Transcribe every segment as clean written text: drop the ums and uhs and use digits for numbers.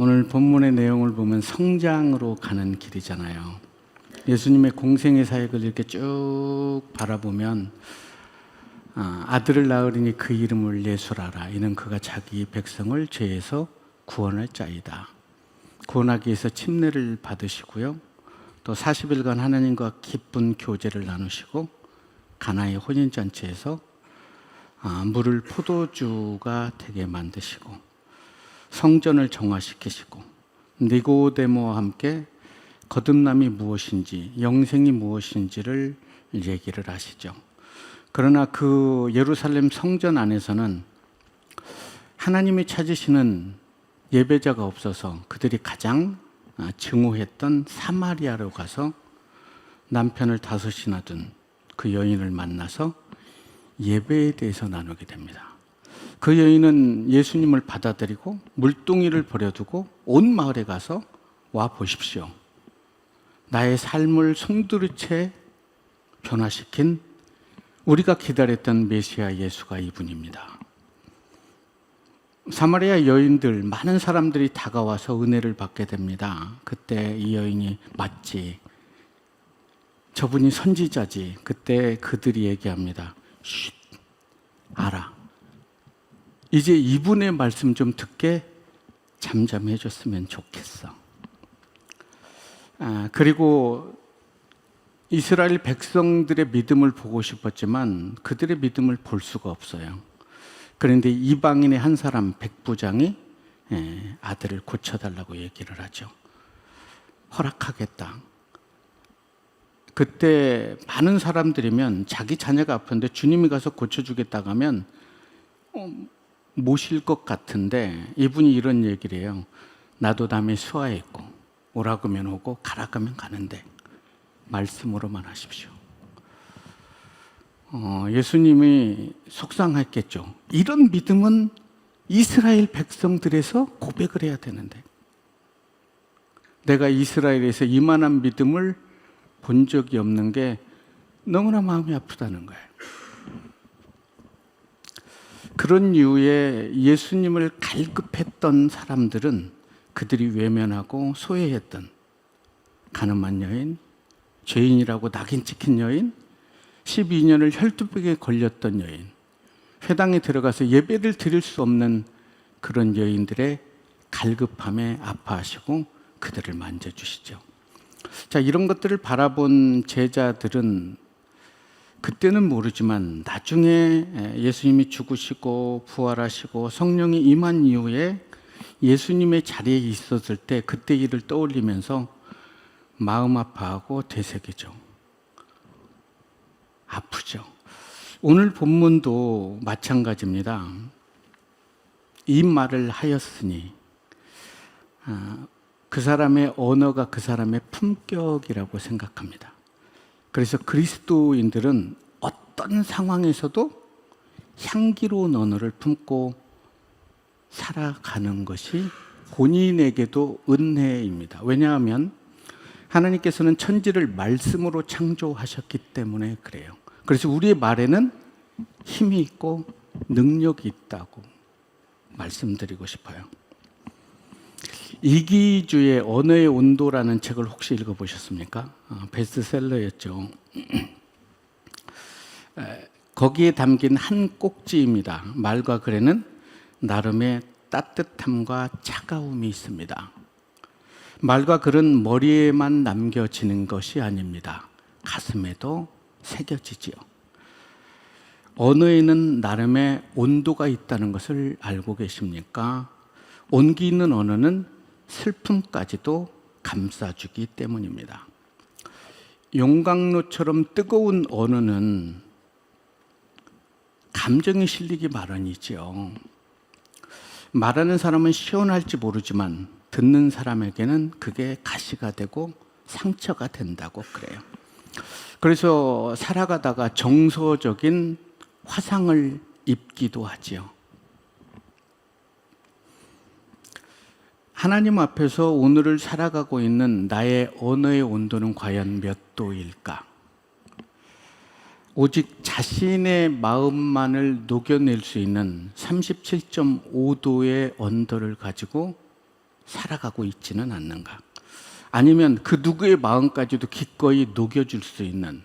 오늘 본문의 내용을 보면 성장으로 가는 길이잖아요. 예수님의 공생의 사역을 이렇게 쭉 바라보면 아들을 낳으리니 그 이름을 예수라라. 이는 그가 자기 백성을 죄에서 구원할 자이다. 구원하기 위해서 침례를 받으시고요. 또 40일간 하나님과 기쁜 교제를 나누시고 가나의 혼인잔치에서 물을 포도주가 되게 만드시고 성전을 정화시키시고 니고데모와 함께 거듭남이 무엇인지 영생이 무엇인지를 얘기를 하시죠. 그러나 그 예루살렘 성전 안에서는 하나님이 찾으시는 예배자가 없어서 그들이 가장 증오했던 사마리아로 가서 남편을 5이나 둔 그 여인을 만나서 예배에 대해서 나누게 됩니다. 그 여인은 예수님을 받아들이고 물동이를 버려두고 온 마을에 가서 와 보십시오. 나의 삶을 송두리째 변화시킨 우리가 기다렸던 메시아 예수가 이분입니다. 사마리아 여인들, 많은 사람들이 다가와서 은혜를 받게 됩니다. 그때 이 여인이 맞지, 저분이 선지자지. 그때 그들이 얘기합니다. 쉿, 알아. 이제 이분의 말씀 좀 듣게 잠잠해 줬으면 좋겠어. 그리고 이스라엘 백성들의 믿음을 보고 싶었지만 그들의 믿음을 볼 수가 없어요. 그런데 이방인의 한 사람 백부장이 아들을 고쳐달라고 얘기를 하죠. 허락하겠다. 그때 많은 사람들이면 자기 자녀가 아픈데 주님이 가서 고쳐주겠다고 하면 모실 것 같은데 이분이 이런 얘기를 해요. 나도 남의 수하에 있고 오라고 하면 오고 가라고 하면 가는데 말씀으로만 하십시오. 예수님이 속상했겠죠. 이런 믿음은 이스라엘 백성들에서 고백을 해야 되는데 내가 이스라엘에서 이만한 믿음을 본 적이 없는 게 너무나 마음이 아프다는 거예요. 그런 이유에 예수님을 갈급했던 사람들은 그들이 외면하고 소외했던 가늠한 여인, 죄인이라고 낙인 찍힌 여인, 12년을 혈투병에 걸렸던 여인, 회당에 들어가서 예배를 드릴 수 없는 그런 여인들의 갈급함에 아파하시고 그들을 만져주시죠. 자, 이런 것들을 바라본 제자들은 그때는 모르지만 나중에 예수님이 죽으시고 부활하시고 성령이 임한 이후에 예수님의 자리에 있었을 때 그때 일을 떠올리면서 마음 아파하고 되새기죠. 아프죠. 오늘 본문도 마찬가지입니다. 이 말을 하였으니 그 사람의 언어가 그 사람의 품격이라고 생각합니다. 그래서 그리스도인들은 어떤 상황에서도 향기로운 언어를 품고 살아가는 것이 본인에게도 은혜입니다. 왜냐하면 하나님께서는 천지를 말씀으로 창조하셨기 때문에 그래요. 그래서 우리의 말에는 힘이 있고 능력이 있다고 말씀드리고 싶어요. 이기주의 언어의 온도라는 책을 혹시 읽어보셨습니까? 베스트셀러였죠. 거기에 담긴 한 꼭지입니다. 말과 글에는 나름의 따뜻함과 차가움이 있습니다. 말과 글은 머리에만 남겨지는 것이 아닙니다. 가슴에도 새겨지지요. 언어에는 나름의 온도가 있다는 것을 알고 계십니까? 온기 있는 언어는 슬픔까지도 감싸주기 때문입니다. 용광로처럼 뜨거운 언어는 감정이 실리기 마련이죠. 말하는 사람은 시원할지 모르지만 듣는 사람에게는 그게 가시가 되고 상처가 된다고 그래요. 그래서 살아가다가 정서적인 화상을 입기도 하지요. 하나님 앞에서 오늘을 살아가고 있는 나의 언어의 온도는 과연 몇 도일까? 오직 자신의 마음만을 녹여낼 수 있는 37.5도의 언더를 가지고 살아가고 있지는 않는가? 아니면 그 누구의 마음까지도 기꺼이 녹여줄 수 있는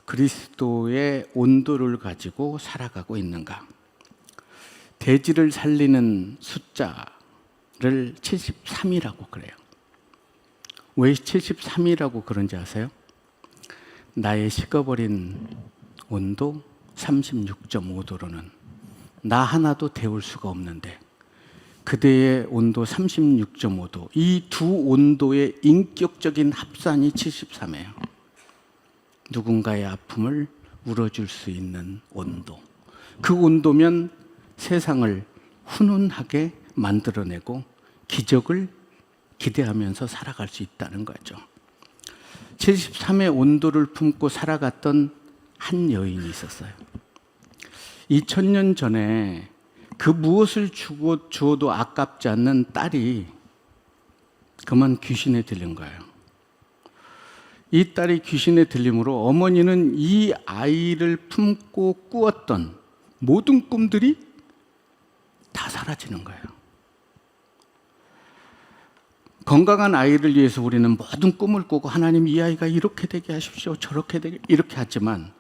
그리스도의 온도를 가지고 살아가고 있는가? 대지를 살리는 숫자를 73이라고 그래요. 왜 73이라고 그런지 아세요? 나의 식어버린 온도 36.5도로는 나 하나도 데울 수가 없는데 그대의 온도 36.5도, 이 두 온도의 인격적인 합산이 73이에요. 누군가의 아픔을 울어줄 수 있는 온도. 그 온도면 세상을 훈훈하게 만들어내고 기적을 기대하면서 살아갈 수 있다는 거죠. 73의 온도를 품고 살아갔던 한 여인이 있었어요. 2000년 전에 그 무엇을 주어도 아깝지 않는 딸이 그만 귀신에 들린 거예요. 이 딸이 귀신에 들림으로 어머니는 이 아이를 품고 꾸었던 모든 꿈들이 다 사라지는 거예요. 건강한 아이를 위해서 우리는 모든 꿈을 꾸고 하나님 이 아이가 이렇게 되게 하십시오, 저렇게 되게 이렇게 하지만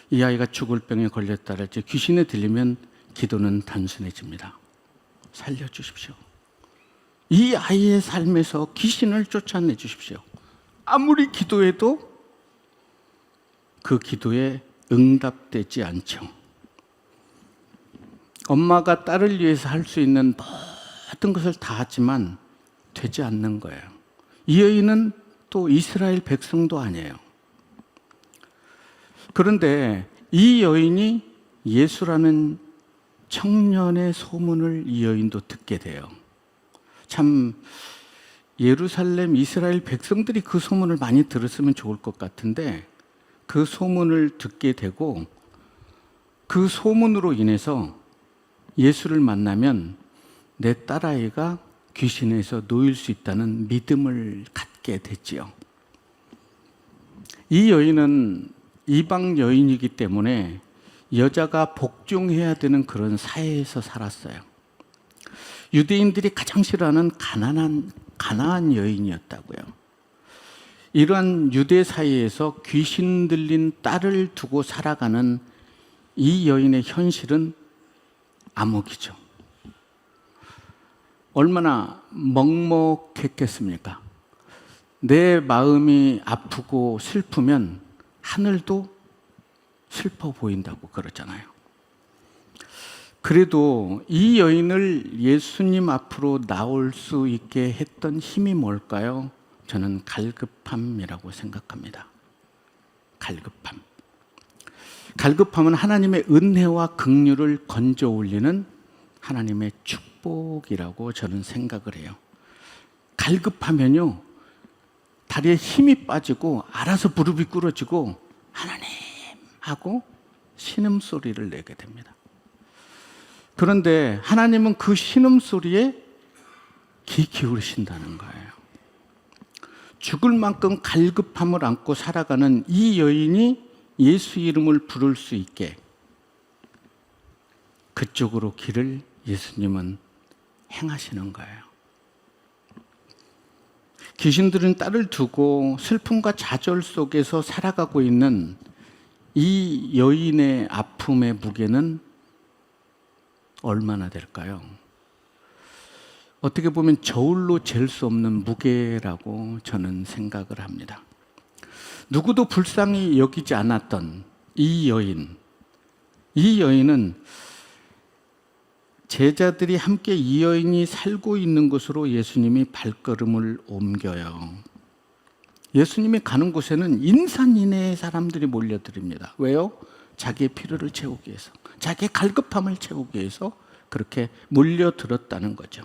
이 아이가 죽을 병에 걸렸다랄지 귀신에 들리면 기도는 단순해집니다. 살려주십시오. 이 아이의 삶에서 귀신을 쫓아내 주십시오. 아무리 기도해도 그 기도에 응답되지 않죠. 엄마가 딸을 위해서 할 수 있는 모든 것을 다 하지만 되지 않는 거예요. 이 여인은 또 이스라엘 백성도 아니에요. 그런데 이 여인이 예수라는 청년의 소문을 이 여인도 듣게 돼요. 참 예루살렘 이스라엘 백성들이 그 소문을 많이 들었으면 좋을 것 같은데 그 소문을 듣게 되고 그 소문으로 인해서 예수를 만나면 내 딸아이가 귀신에서 놓일 수 있다는 믿음을 갖게 됐지요. 이 여인은 이방 여인이기 때문에 여자가 복종해야 되는 그런 사회에서 살았어요. 유대인들이 가장 싫어하는 가난한 여인이었다고요. 이러한 유대 사회에서 귀신 들린 딸을 두고 살아가는 이 여인의 현실은 암흑이죠. 얼마나 먹먹했겠습니까? 내 마음이 아프고 슬프면 하늘도 슬퍼 보인다고 그러잖아요. 그래도 이 여인을 예수님 앞으로 나올 수 있게 했던 힘이 뭘까요? 저는 갈급함이라고 생각합니다. 갈급함. 갈급함은 하나님의 은혜와 긍휼을 건져 올리는 하나님의 축복이라고 저는 생각을 해요. 갈급하면요, 다리에 힘이 빠지고 알아서 무릎이 꿇어지고 하나님 하고 신음소리를 내게 됩니다. 그런데 하나님은 그 신음소리에 귀 기울이신다는 거예요. 죽을 만큼 갈급함을 안고 살아가는 이 여인이 예수 이름을 부를 수 있게 그쪽으로 길을 예수님은 행하시는 거예요. 귀신들은 딸을 두고 슬픔과 좌절 속에서 살아가고 있는 이 여인의 아픔의 무게는 얼마나 될까요? 어떻게 보면 저울로 잴 수 없는 무게라고 저는 생각을 합니다. 누구도 불쌍히 여기지 않았던 이 여인은 제자들이 함께 이 여인이 살고 있는 곳으로 예수님이 발걸음을 옮겨요. 예수님이 가는 곳에는 인산인해의 사람들이 몰려듭니다. 왜요? 자기의 필요를 채우기 위해서, 자기의 갈급함을 채우기 위해서 그렇게 몰려들었다는 거죠.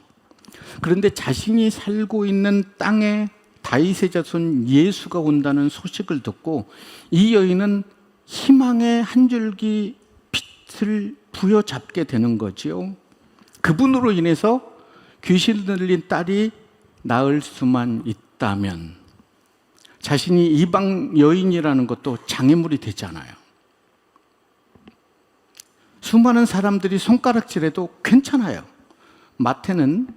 그런데 자신이 살고 있는 땅에 다윗의 자손 예수가 온다는 소식을 듣고 이 여인은 희망의 한 줄기 빛을 부여잡게 되는 거지요. 그분으로 인해서 귀신 들린 딸이 나을 수만 있다면 자신이 이방 여인이라는 것도 장애물이 되잖아요. 수많은 사람들이 손가락질해도 괜찮아요. 마태는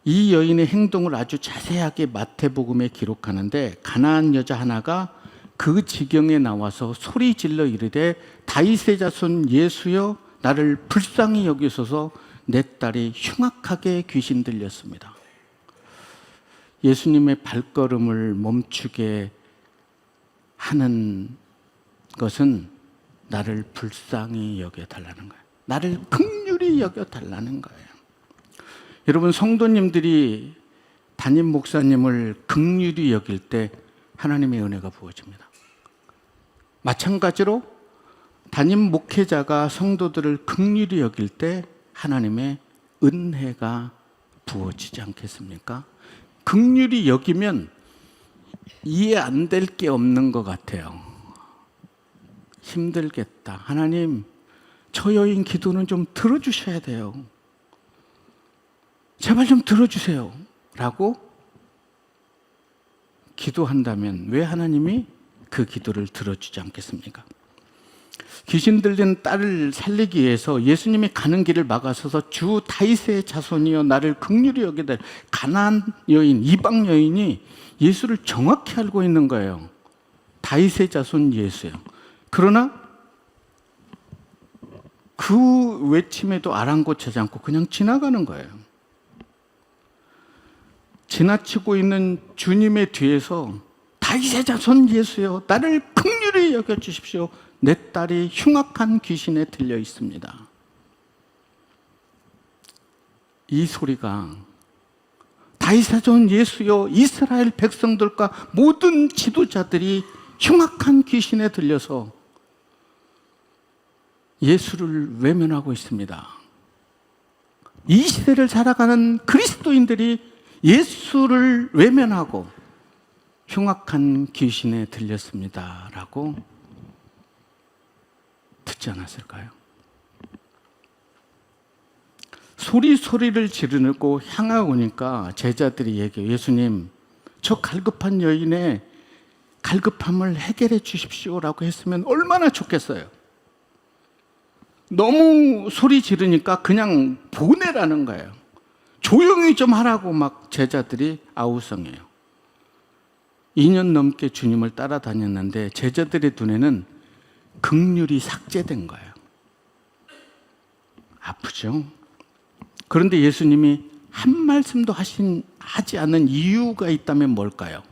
이 여인의 행동을 아주 자세하게 마태복음에 기록하는데 가나안 여자 하나가 그 지경에 나와서 소리 질러 이르되 다윗의 자손 예수여 나를 불쌍히 여기소서 내 딸이 흉악하게 귀신 들렸습니다. 예수님의 발걸음을 멈추게 하는 것은 나를 불쌍히 여겨달라는 거예요. 나를 긍휼히 여겨달라는 거예요. 여러분, 성도님들이 담임 목사님을 긍휼히 여길 때 하나님의 은혜가 부어집니다. 마찬가지로 담임 목회자가 성도들을 긍휼히 여길 때 하나님의 은혜가 부어지지 않겠습니까? 긍휼히 여기면 이해 안 될 게 없는 것 같아요. 힘들겠다. 하나님, 저 여인 기도는 좀 들어주셔야 돼요. 제발 좀 들어주세요. 라고 기도한다면 왜 하나님이 그 기도를 들어주지 않겠습니까? 귀신 들린 딸을 살리기 위해서 예수님이 가는 길을 막아서서 주 다윗의 자손이여 나를 긍휼히 여기달 가나안 여인, 이방 여인이 예수를 정확히 알고 있는 거예요. 다윗의 자손 예수요. 그러나 그 외침에도 아랑곳하지 않고 그냥 지나가는 거예요. 지나치고 있는 주님의 뒤에서 다윗의 자손 예수여 나를 긍휼히 여겨주십시오. 내 딸이 흉악한 귀신에 들려 있습니다. 이 소리가 다윗의 자손 예수여 이스라엘 백성들과 모든 지도자들이 흉악한 귀신에 들려서 예수를 외면하고 있습니다. 이 시대를 살아가는 그리스도인들이 예수를 외면하고 흉악한 귀신에 들렸습니다. 라고 듣지 않았을까요? 소리를 지르고 향하고 오니까 제자들이 얘기해요. 예수님, 저 갈급한 여인의 갈급함을 해결해 주십시오라고 했으면 얼마나 좋겠어요. 너무 소리 지르니까 그냥 보내라는 거예요. 조용히 좀 하라고 막 제자들이 아우성해요. 2년 넘게 주님을 따라다녔는데 제자들의 눈에는 긍휼이 삭제된 거예요. 아프죠? 그런데 예수님이 한 말씀도 하지 않은 이유가 있다면 뭘까요?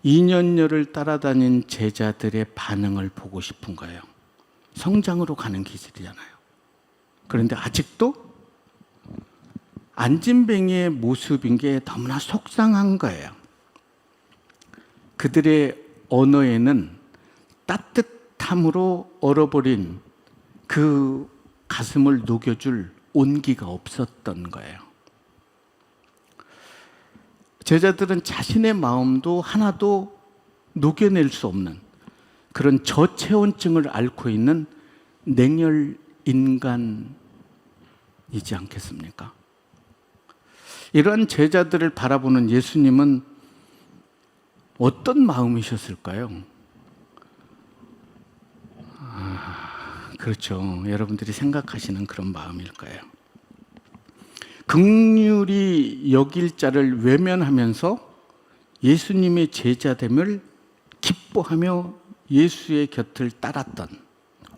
2년여를 따라다닌 제자들의 반응을 보고 싶은 거예요. 성장으로 가는 길이잖아요. 그런데 아직도 안진뱅이의 모습인 게 너무나 속상한 거예요. 그들의 언어에는 따뜻함으로 얼어버린 그 가슴을 녹여줄 온기가 없었던 거예요. 제자들은 자신의 마음도 하나도 녹여낼 수 없는 그런 저체온증을 앓고 있는 냉혈 인간이지 않겠습니까? 이러한 제자들을 바라보는 예수님은 어떤 마음이셨을까요? 그렇죠. 여러분들이 생각하시는 그런 마음일 거예요. 긍휼히 여길 자를 외면하면서 예수님의 제자됨을 기뻐하며 예수의 곁을 따랐던,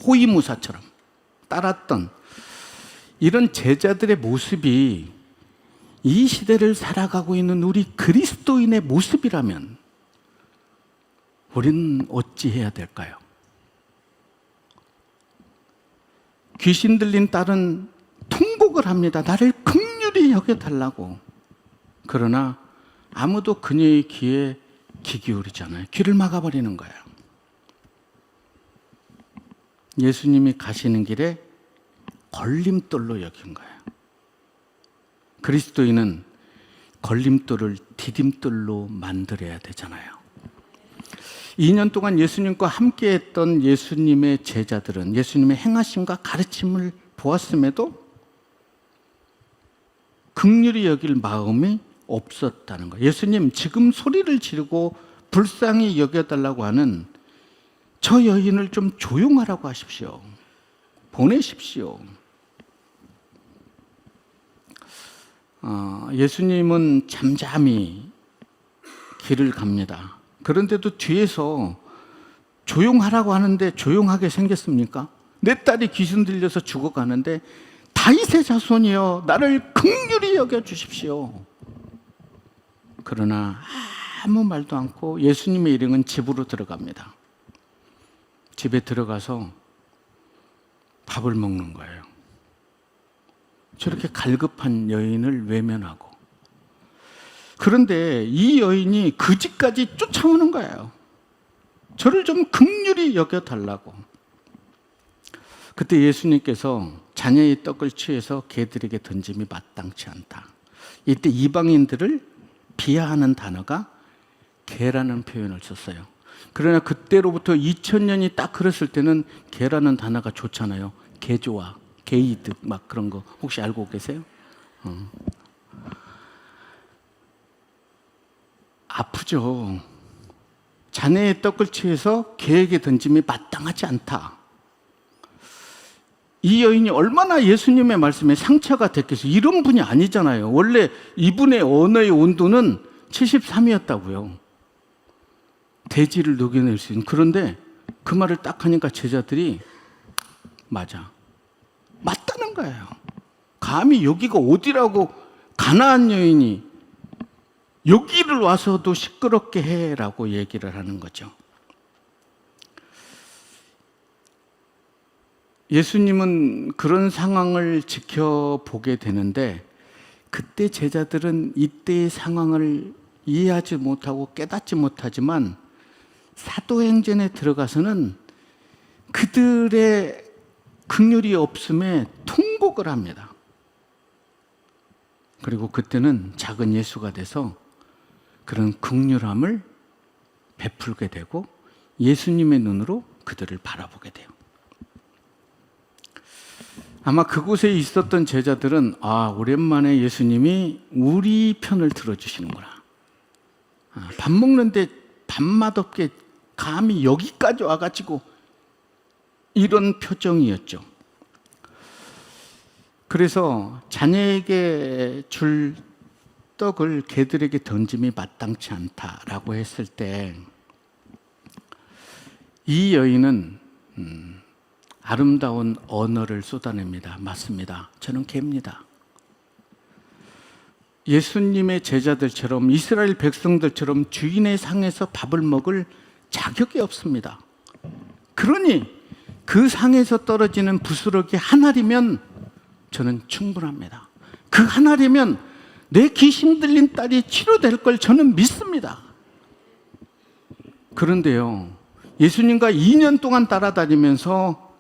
호위무사처럼 따랐던 이런 제자들의 모습이 이 시대를 살아가고 있는 우리 그리스도인의 모습이라면 우리는 어찌해야 될까요? 귀신 들린 딸은 통곡을 합니다. 나를 긍휼히 여겨달라고. 그러나 아무도 그녀의 귀에 귀 기울이잖아요. 귀를 막아버리는 거예요. 예수님이 가시는 길에 걸림돌로 여긴 거예요. 그리스도인은 걸림돌을 디딤돌로 만들어야 되잖아요. 2년 동안 예수님과 함께했던 예수님의 제자들은 예수님의 행하심과 가르침을 보았음에도 긍휼히 여길 마음이 없었다는 거예요. 예수님, 지금 소리를 지르고 불쌍히 여겨달라고 하는 저 여인을 좀 조용하라고 하십시오. 보내십시오. 예수님은 잠잠히 길을 갑니다. 그런데도 뒤에서 조용하라고 하는데 조용하게 생겼습니까? 내 딸이 귀신 들려서 죽어가는데 다윗의 자손이여 나를 긍휼히 여겨주십시오. 그러나 아무 말도 않고 예수님의 일행은 집으로 들어갑니다. 집에 들어가서 밥을 먹는 거예요. 저렇게 갈급한 여인을 외면하고. 그런데 이 여인이 그 집까지 쫓아오는 거예요. 저를 좀 긍휼히 여겨달라고. 그때 예수님께서 자녀의 떡을 취해서 개들에게 던짐이 마땅치 않다. 이때 이방인들을 비하하는 단어가 개라는 표현을 썼어요. 그러나 그때로부터 2000년이 딱 흘렀을 때는 개라는 단어가 좋잖아요. 개조와 게이득 막 그런 거 혹시 알고 계세요? 아프죠. 자네의 떡을 취해서 개에게 던짐이 마땅하지 않다. 이 여인이 얼마나 예수님의 말씀에 상처가 됐겠어요. 이런 분이 아니잖아요. 원래 이분의 언어의 온도는 73이었다고요. 대지를 녹여낼 수 있는. 그런데 그 말을 딱 하니까 제자들이 맞다는 거예요. 감히 여기가 어디라고 가나안 여인이 여기를 와서도 시끄럽게 해라고 얘기를 하는 거죠. 예수님은 그런 상황을 지켜보게 되는데 그때 제자들은 이때의 상황을 이해하지 못하고 깨닫지 못하지만 사도행전에 들어가서는 그들의 긍휼이 없음에 통곡을 합니다. 그리고 그때는 작은 예수가 돼서 그런 긍휼함을 베풀게 되고 예수님의 눈으로 그들을 바라보게 돼요. 아마 그곳에 있었던 제자들은 오랜만에 예수님이 우리 편을 들어주시는구나. 밥 먹는데 밥맛 없게 감히 여기까지 와가지고 이런 표정이었죠. 그래서 자녀에게 줄 떡을 개들에게 던짐이 마땅치 않다라고 했을 때 이 여인은 아름다운 언어를 쏟아냅니다. 맞습니다. 저는 개입니다. 예수님의 제자들처럼 이스라엘 백성들처럼 주인의 상에서 밥을 먹을 자격이 없습니다. 그러니 그 상에서 떨어지는 부스러기 한 알이면 저는 충분합니다. 그 한 알이면 내 귀신 들린 딸이 치료될 걸 저는 믿습니다. 그런데요, 예수님과 2년 동안 따라다니면서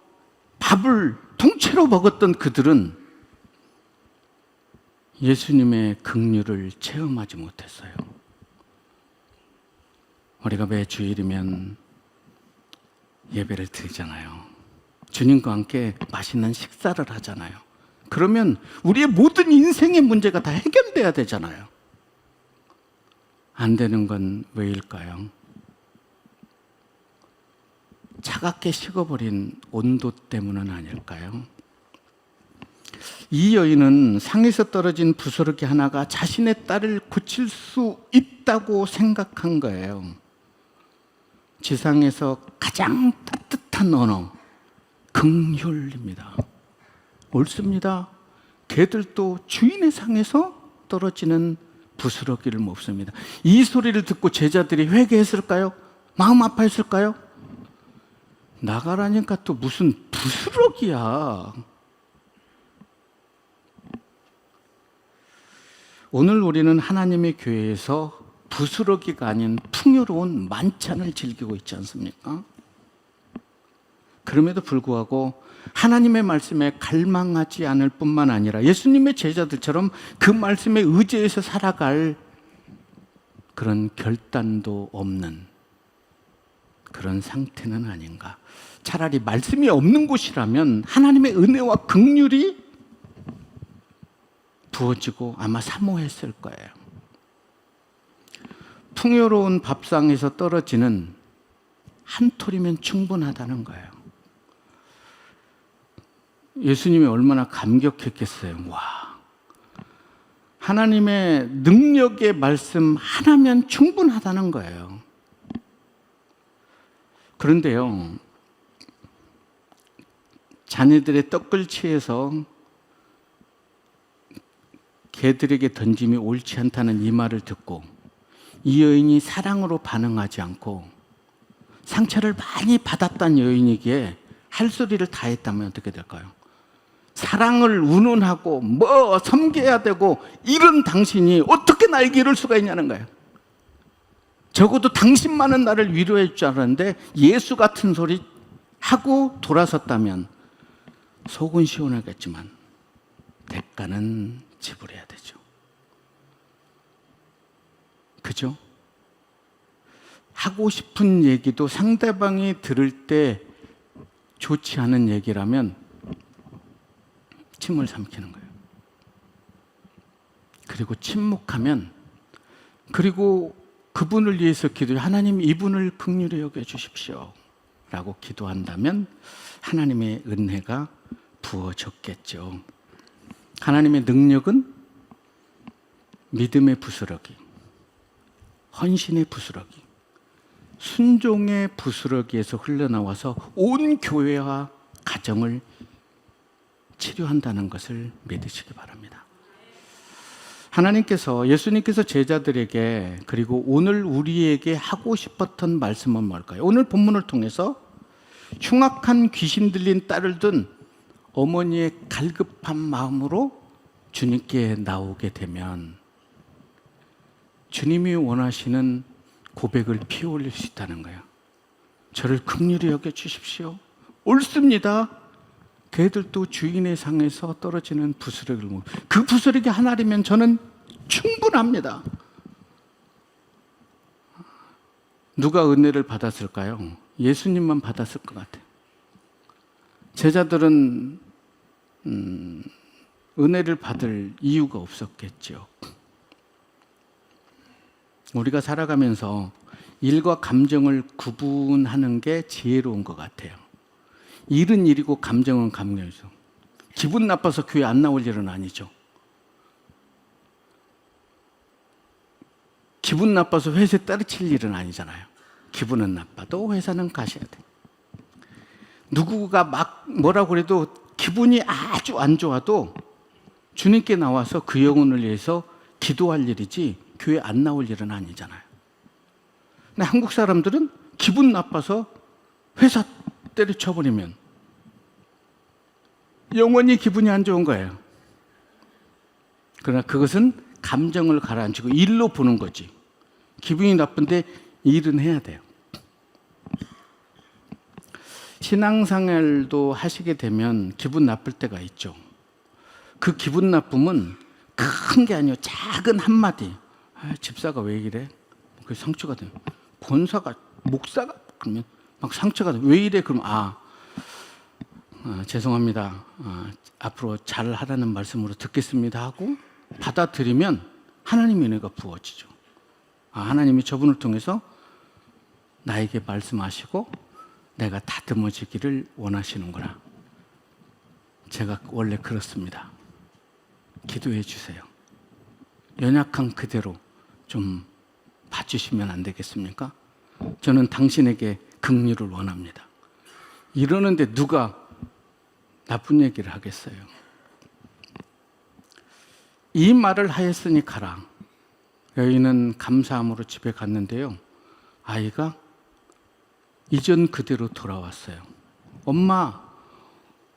밥을 통째로 먹었던 그들은 예수님의 긍휼을 체험하지 못했어요. 우리가 매 주일이면 예배를 드리잖아요. 주님과 함께 맛있는 식사를 하잖아요. 그러면 우리의 모든 인생의 문제가 다 해결돼야 되잖아요. 안 되는 건 왜일까요? 차갑게 식어버린 온도 때문은 아닐까요? 이 여인은 상에서 떨어진 부스러기 하나가 자신의 딸을 고칠 수 있다고 생각한 거예요. 지상에서 가장 따뜻한 언어, 긍휼입니다. 옳습니다. 개들도 주인의 상에서 떨어지는 부스러기를 먹습니다. 이 소리를 듣고 제자들이 회개했을까요? 마음 아파했을까요? 나가라니까 또 무슨 부스러기야. 오늘 우리는 하나님의 교회에서 부스러기가 아닌 풍요로운 만찬을 즐기고 있지 않습니까? 그럼에도 불구하고 하나님의 말씀에 갈망하지 않을 뿐만 아니라 예수님의 제자들처럼 그 말씀에 의지해서 살아갈 그런 결단도 없는 그런 상태는 아닌가. 차라리 말씀이 없는 곳이라면 하나님의 은혜와 긍휼이 부어지고 아마 사모했을 거예요. 풍요로운 밥상에서 떨어지는 한 톨이면 충분하다는 거예요. 예수님이 얼마나 감격했겠어요. 와, 하나님의 능력의 말씀 하나면 충분하다는 거예요. 그런데요, 자녀들의 떡을 취해서 개들에게 던짐이 옳지 않다는 이 말을 듣고 이 여인이 사랑으로 반응하지 않고 상처를 많이 받았던 여인이기에 할 소리를 다 했다면 어떻게 될까요? 사랑을 운운하고 뭐 섬겨야 되고 이런 당신이 어떻게 나에게 이럴 수가 있냐는 거예요. 적어도 당신만은 나를 위로해 줄 줄 알았는데 예수 같은 소리 하고 돌아섰다면 속은 시원하겠지만 대가는 지불해야 되죠. 그죠? 하고 싶은 얘기도 상대방이 들을 때 좋지 않은 얘기라면 침을 삼키는 거예요. 그리고 침묵하면, 그리고 그분을 위해서 기도해 하나님 이분을 긍휼히 여겨주십시오 라고 기도한다면 하나님의 은혜가 부어졌겠죠. 하나님의 능력은 믿음의 부스러기, 헌신의 부스러기, 순종의 부스러기에서 흘러나와서 온 교회와 가정을 치료한다는 것을 믿으시기 바랍니다. 하나님께서, 예수님께서 제자들에게 그리고 오늘 우리에게 하고 싶었던 말씀은 뭘까요? 오늘 본문을 통해서 흉악한 귀신 들린 딸을 둔 어머니의 갈급한 마음으로 주님께 나오게 되면 주님이 원하시는 고백을 피어올릴 수 있다는 거예요. 저를 긍휼히 여겨주십시오. 옳습니다. 개들도 주인의 상에서 떨어지는 부스러기를 먹고, 그 부스러기 하나라면 저는 충분합니다. 누가 은혜를 받았을까요? 예수님만 받았을 것 같아요. 제자들은 은혜를 받을 이유가 없었겠죠. 우리가 살아가면서 일과 감정을 구분하는 게 지혜로운 것 같아요. 일은 일이고 감정은 감정이죠. 기분 나빠서 교회 안 나올 일은 아니죠. 기분 나빠서 회사에 때려칠 일은 아니잖아요. 기분은 나빠도 회사는 가셔야 돼. 누구가 막 뭐라고 그래도 기분이 아주 안 좋아도 주님께 나와서 그 영혼을 위해서 기도할 일이지 교회 안 나올 일은 아니잖아요. 근데 한국 사람들은 기분 나빠서 회사 때려쳐버리면 영원히 기분이 안 좋은 거예요. 그러나 그것은 감정을 가라앉히고 일로 보는 거지. 기분이 나쁜데 일은 해야 돼요. 신앙생활도 하시게 되면 기분 나쁠 때가 있죠. 그 기분 나쁨은 큰 게 아니에요. 작은 한마디. 집사가 왜 이래? 그 상처가 돼요. 권사가, 목사가 그러면 막 상처가 돼요. 왜 이래? 그럼 죄송합니다. 앞으로 잘 하라는 말씀으로 듣겠습니다 하고 받아들이면 하나님의 은혜가 부어지죠. 하나님이 저분을 통해서 나에게 말씀하시고 내가 다듬어지기를 원하시는구나. 제가 원래 그렇습니다. 기도해 주세요. 연약한 그대로 좀 봐주시면 안 되겠습니까? 저는 당신에게 긍휼을 원합니다. 이러는데 누가 나쁜 얘기를 하겠어요? 이 말을 하였으니 가라. 여인은 감사함으로 집에 갔는데요. 아이가 이전 그대로 돌아왔어요. 엄마,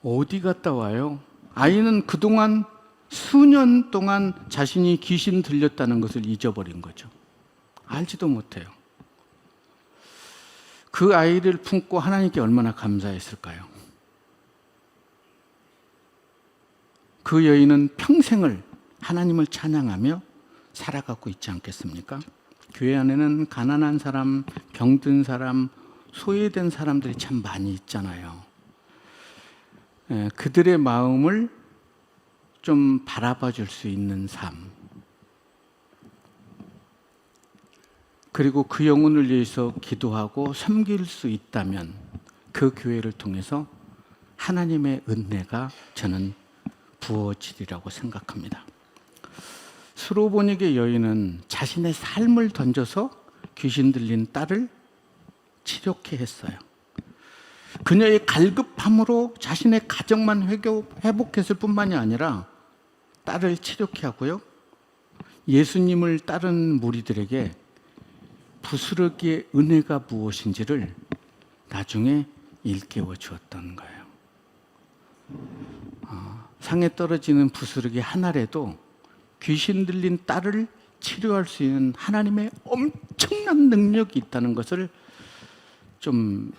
어디 갔다 와요? 아이는 그동안 수년 동안 자신이 귀신 들렸다는 것을 잊어버린 거죠. 알지도 못해요. 그 아이를 품고 하나님께 얼마나 감사했을까요? 그 여인은 평생을 하나님을 찬양하며 살아가고 있지 않겠습니까? 교회 안에는 가난한 사람, 병든 사람, 소외된 사람들이 참 많이 있잖아요. 그들의 마음을 좀 바라봐 줄 수 있는 삶, 그리고 그 영혼을 위해서 기도하고 섬길 수 있다면 그 교회를 통해서 하나님의 은혜가 저는 부어지리라고 생각합니다. 스로보닉의 여인은 자신의 삶을 던져서 귀신 들린 딸을 치료케 했어요. 그녀의 갈급함으로 자신의 가정만 회복했을 뿐만이 아니라 딸을 치료케 하고요. 예수님을 따르는 무리들에게 부스러기의 은혜가 무엇인지를 나중에 일깨워 주었던 거예요. 상에 떨어지는 부스러기 하나라도 귀신 들린 딸을 치료할 수 있는 하나님의 엄청난 능력이 있다는 것을 좀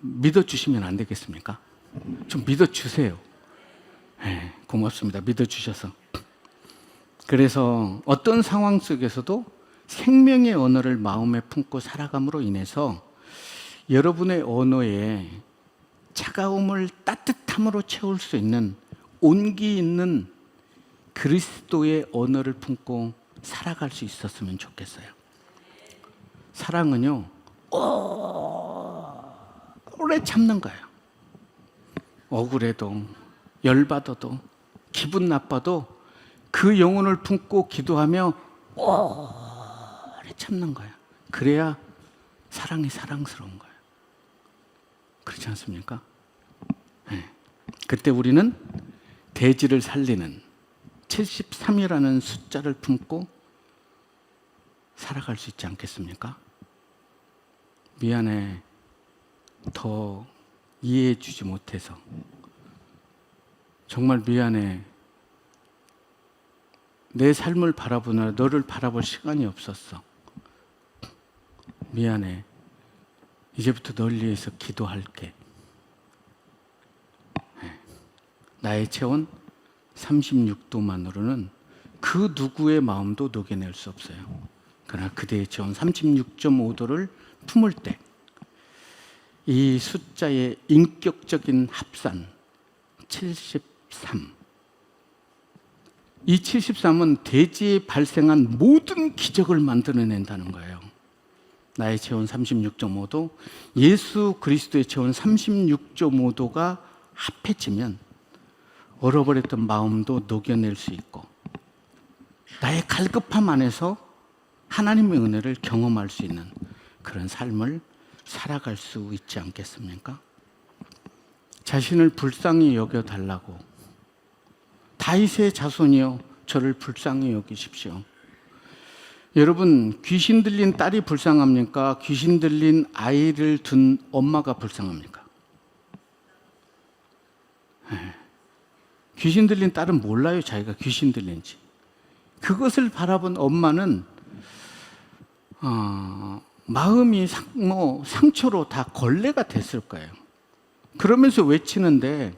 믿어주시면 안 되겠습니까? 좀 믿어주세요. 네, 고맙습니다. 믿어주셔서. 그래서 어떤 상황 속에서도 생명의 언어를 마음에 품고 살아감으로 인해서 여러분의 언어에 차가움을 따뜻함으로 채울 수 있는 온기 있는 그리스도의 언어를 품고 살아갈 수 있었으면 좋겠어요. 사랑은요, 오래 참는 거예요. 억울해도, 열받아도, 기분 나빠도 그 영혼을 품고 기도하며 오래 참는 거예요. 그래야 사랑이 사랑스러운 거예요. 그렇지 않습니까? 네. 그때 우리는 대지를 살리는 73이라는 숫자를 품고 살아갈 수 있지 않겠습니까? 미안해. 더 이해해 주지 못해서. 정말 미안해. 내 삶을 바라보느라 너를 바라볼 시간이 없었어. 미안해. 이제부터 널 위해서 기도할게. 나의 체온 36도만으로는 그 누구의 마음도 녹여낼 수 없어요. 그러나 그대의 체온 36.5도를 품을 때 이 숫자의 인격적인 합산 73. 이 73은 대지에 발생한 모든 기적을 만들어낸다는 거예요. 나의 체온 36.5도, 예수 그리스도의 체온 36.5도가 합해지면 얼어버렸던 마음도 녹여낼 수 있고 나의 갈급함 안에서 하나님의 은혜를 경험할 수 있는 그런 삶을 살아갈 수 있지 않겠습니까? 자신을 불쌍히 여겨달라고 다윗의 자손이여 저를 불쌍히 여기십시오. 여러분, 귀신 들린 딸이 불쌍합니까? 귀신 들린 아이를 둔 엄마가 불쌍합니까? 네. 귀신 들린 딸은 몰라요, 자기가 귀신 들린지. 그것을 바라본 엄마는 마음이 상처로 다 걸레가 됐을 거예요. 그러면서 외치는데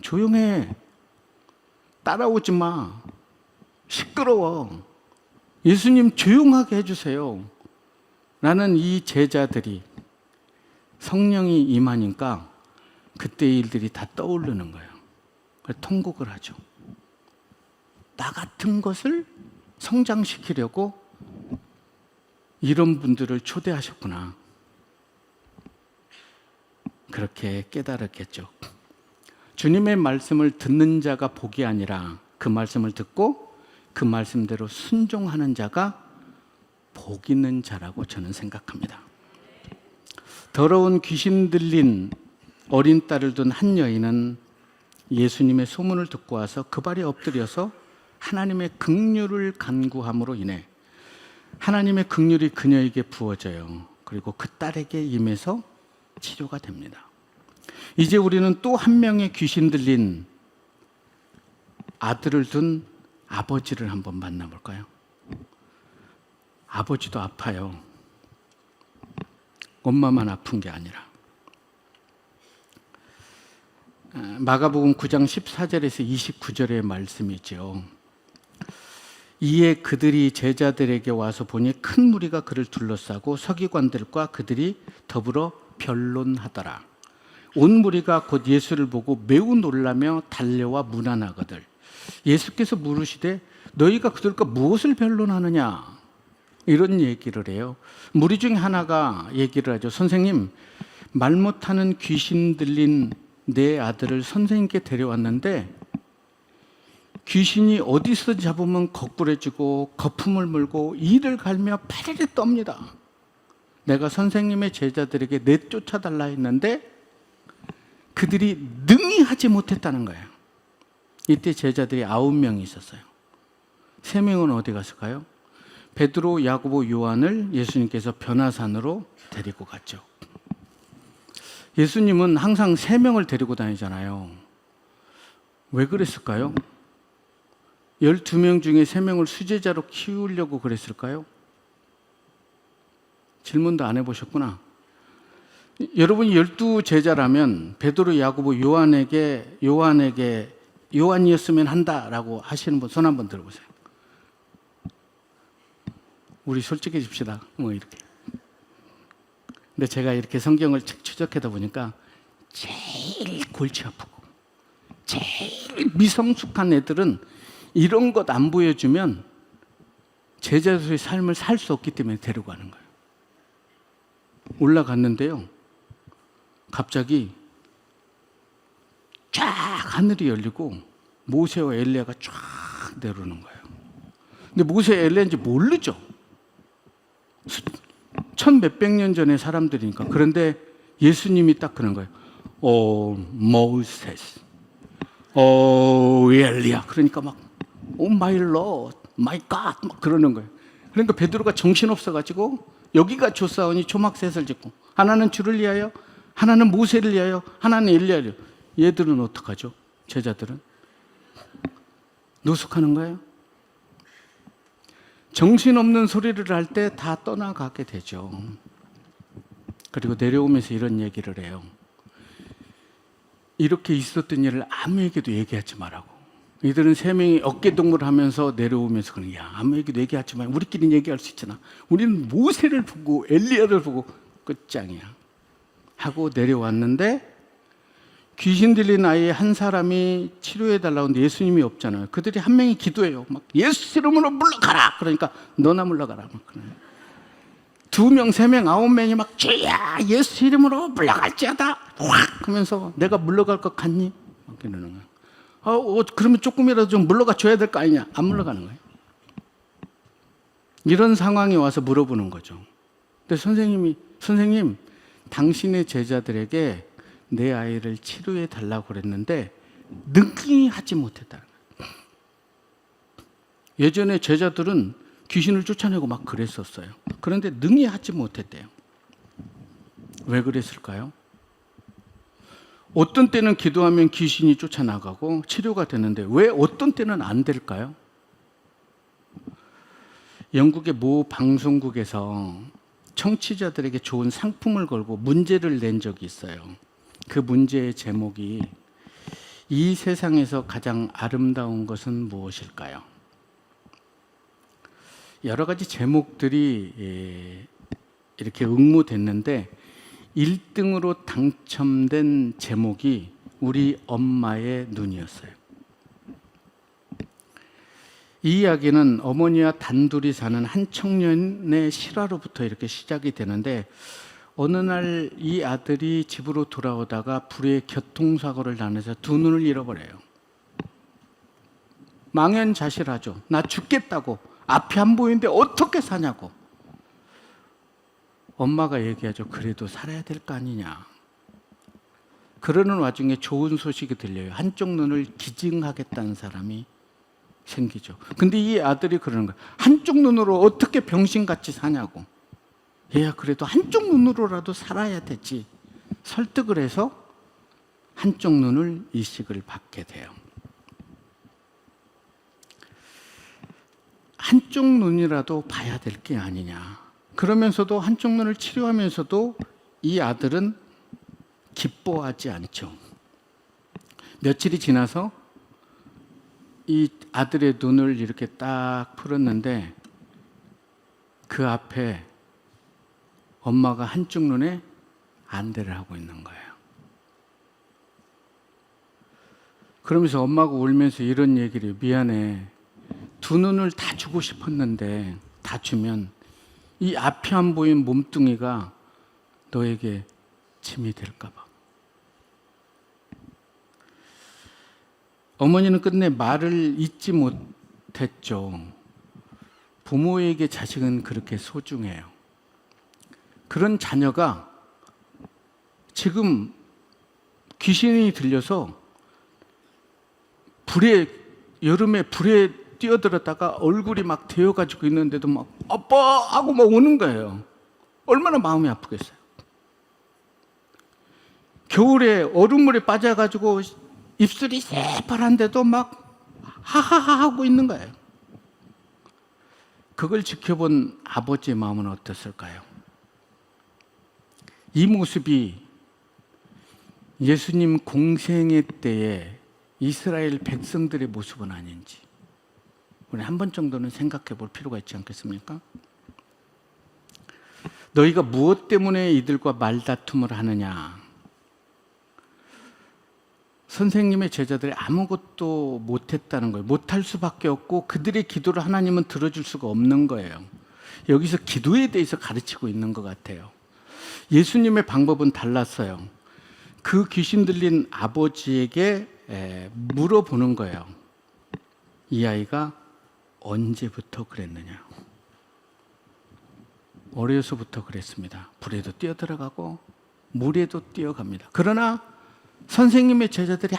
조용해. 따라오지 마. 시끄러워. 예수님 조용하게 해주세요. 라는 이 제자들이 성령이 임하니까 그때의 일들이 다 떠오르는 거예요. 통곡을 하죠. 나 같은 것을 성장시키려고 이런 분들을 초대하셨구나. 그렇게 깨달았겠죠. 주님의 말씀을 듣는 자가 복이 아니라 그 말씀을 듣고 그 말씀대로 순종하는 자가 복 있는 자라고 저는 생각합니다. 더러운 귀신 들린 어린 딸을 둔 한 여인은 예수님의 소문을 듣고 와서 그 발에 엎드려서 하나님의 긍휼을 간구함으로 인해 하나님의 긍휼이 그녀에게 부어져요. 그리고 그 딸에게 임해서 치료가 됩니다. 이제 우리는 또 한 명의 귀신 들린 아들을 둔 아버지를 한번 만나볼까요? 아버지도 아파요. 엄마만 아픈 게 아니라. 마가복음 9장 14절에서 29절의 말씀이죠. 이에 그들이 제자들에게 와서 보니 큰 무리가 그를 둘러싸고 서기관들과 그들이 더불어 변론하더라. 온 무리가 곧 예수를 보고 매우 놀라며 달려와 문안하거들 예수께서 물으시되 너희가 그들과 무엇을 변론하느냐? 이런 얘기를 해요. 무리 중에 하나가 얘기를 하죠. 선생님, 말 못하는 귀신 들린 내 아들을 선생님께 데려왔는데 귀신이 어디서 잡으면 거꾸러지고 거품을 물고 이를 갈며 파리를 떱니다. 내가 선생님의 제자들에게 내쫓아달라 했는데 그들이 능히 하지 못했다는 거예요. 이때 제자들이 9명이 있었어요. 3명은 어디 갔을까요? 베드로, 야고보, 요한을 예수님께서 변화산으로 데리고 갔죠. 예수님은 항상 3명을 데리고 다니잖아요. 왜 그랬을까요? 12명 중에 3명을 수제자로 키우려고 그랬을까요? 질문도 안 해보셨구나. 여러분이 12제자라면 베드로, 야고보, 요한이었으면 한다라고 하시는 분 손 한번 들어보세요. 우리 솔직해집시다. 뭐 이렇게. 근데 제가 이렇게 성경을 추적하다 보니까 제일 골치 아프고 제일 미성숙한 애들은 이런 것 안 보여주면 제자들의 삶을 살 수 없기 때문에 데려가는 거예요. 올라갔는데요. 갑자기 쫙 하늘이 열리고 모세와 엘리야가 쫙 내려오는 거예요. 근데 모세 엘리야인지 모르죠. 1000몇백 년 전의 사람들이니까. 그런데 예수님이 딱 그런 거예요. 오 모세스, 오 엘리야. 그러니까 막 오 마이 로드, 마이 갓 막 그러는 거예요. 그러니까 베드로가 정신없어가지고 여기가 조사원이 초막셋을 짓고 하나는 주를 위하여, 하나는 모세를 위하여, 하나는 엘리야를. 얘들은 어떡하죠? 제자들은 노숙하는 거예요. 정신없는 소리를 할 때 다 떠나가게 되죠. 그리고 내려오면서 이런 얘기를 해요. 이렇게 있었던 일을 아무에게도 얘기하지 말라고. 이들은 3명이 어깨동무를 하면서 내려오면서 그러는 야, 아무에게도 얘기하지 마. 우리끼리는 얘기할 수 있잖아. 우리는 모세를 보고 엘리야를 보고 끝장이야 하고 내려왔는데 귀신 들린 아이 한 사람이 치료해달라고 하는데 예수님이 없잖아요. 그들이 한 명이 기도해요. 막 예수 이름으로 물러가라. 그러니까 너나 물러가라. 막 그래요. 2명, 3명, 9명이 막 주야 예수 이름으로 물러갈지어다 확 하면서 내가 물러갈 것 같니? 막 이러는 거예요. 그러면 조금이라도 좀 물러가 줘야 될 거 아니냐? 안 물러가는 거예요. 이런 상황이 와서 물어보는 거죠. 근데 선생님, 당신의 제자들에게 내 아이를 치료해 달라고 그랬는데 능히 하지 못했다. 예전에 제자들은 귀신을 쫓아내고 막 그랬었어요. 그런데 능히 하지 못했대요. 왜 그랬을까요? 어떤 때는 기도하면 귀신이 쫓아나가고 치료가 되는데 왜 어떤 때는 안 될까요? 영국의 모 방송국에서 청취자들에게 좋은 상품을 걸고 문제를 낸 적이 있어요. 그 문제의 제목이 이 세상에서 가장 아름다운 것은 무엇일까요? 여러 가지 제목들이 이렇게 응모됐는데 1등으로 당첨된 제목이 우리 엄마의 눈이었어요. 이 이야기는 어머니와 단둘이 사는 한 청년의 실화로부터 이렇게 시작이 되는데 어느 날 이 아들이 집으로 돌아오다가 불의 교통사고를 당해서 2눈을 잃어버려요. 망연자실하죠. 나 죽겠다고. 앞이 안 보이는데 어떻게 사냐고. 엄마가 얘기하죠. 그래도 살아야 될 거 아니냐. 그러는 와중에 좋은 소식이 들려요. 한쪽 눈을 기증하겠다는 사람이 생기죠. 근데 이 아들이 그러는 거예요. 한쪽 눈으로 어떻게 병신같이 사냐고. 얘야 그래도 한쪽 눈으로라도 살아야 되지. 설득을 해서 한쪽 눈을 이식을 받게 돼요. 한쪽 눈이라도 봐야 될 게 아니냐. 그러면서도 한쪽 눈을 치료하면서도 이 아들은 기뻐하지 않죠. 며칠이 지나서 이 아들의 눈을 이렇게 딱 풀었는데 그 앞에 엄마가 한쪽 눈에 안대를 하고 있는 거예요. 그러면서 엄마가 울면서 이런 얘기를 해요. 미안해. 2눈을 다 주고 싶었는데 다 주면 이 앞이 안 보이는 몸뚱이가 너에게 짐이 될까 봐. 어머니는 끝내 말을 잇지 못했죠. 부모에게 자식은 그렇게 소중해요. 그런 자녀가 지금 귀신이 들려서 여름에 불에 뛰어들었다가 얼굴이 막 데워가지고 있는데도 막 아빠 하고 막 우는 거예요. 얼마나 마음이 아프겠어요. 겨울에 얼음물에 빠져가지고 입술이 새파란데도 막 하하하 하고 있는 거예요. 그걸 지켜본 아버지의 마음은 어땠을까요? 이 모습이 예수님 공생애 때에 이스라엘 백성들의 모습은 아닌지 우리 한 번 정도는 생각해 볼 필요가 있지 않겠습니까? 너희가 무엇 때문에 이들과 말다툼을 하느냐? 선생님의 제자들이 아무것도 못했다는 거예요. 못할 수밖에 없고 그들의 기도를 하나님은 들어줄 수가 없는 거예요. 여기서 기도에 대해서 가르치고 있는 것 같아요. 예수님의 방법은 달랐어요. 그 귀신 들린 아버지에게 물어보는 거예요. 이 아이가 언제부터 그랬느냐? 어려서부터 그랬습니다. 불에도 뛰어들어가고 물에도 뛰어갑니다. 그러나 선생님의 제자들이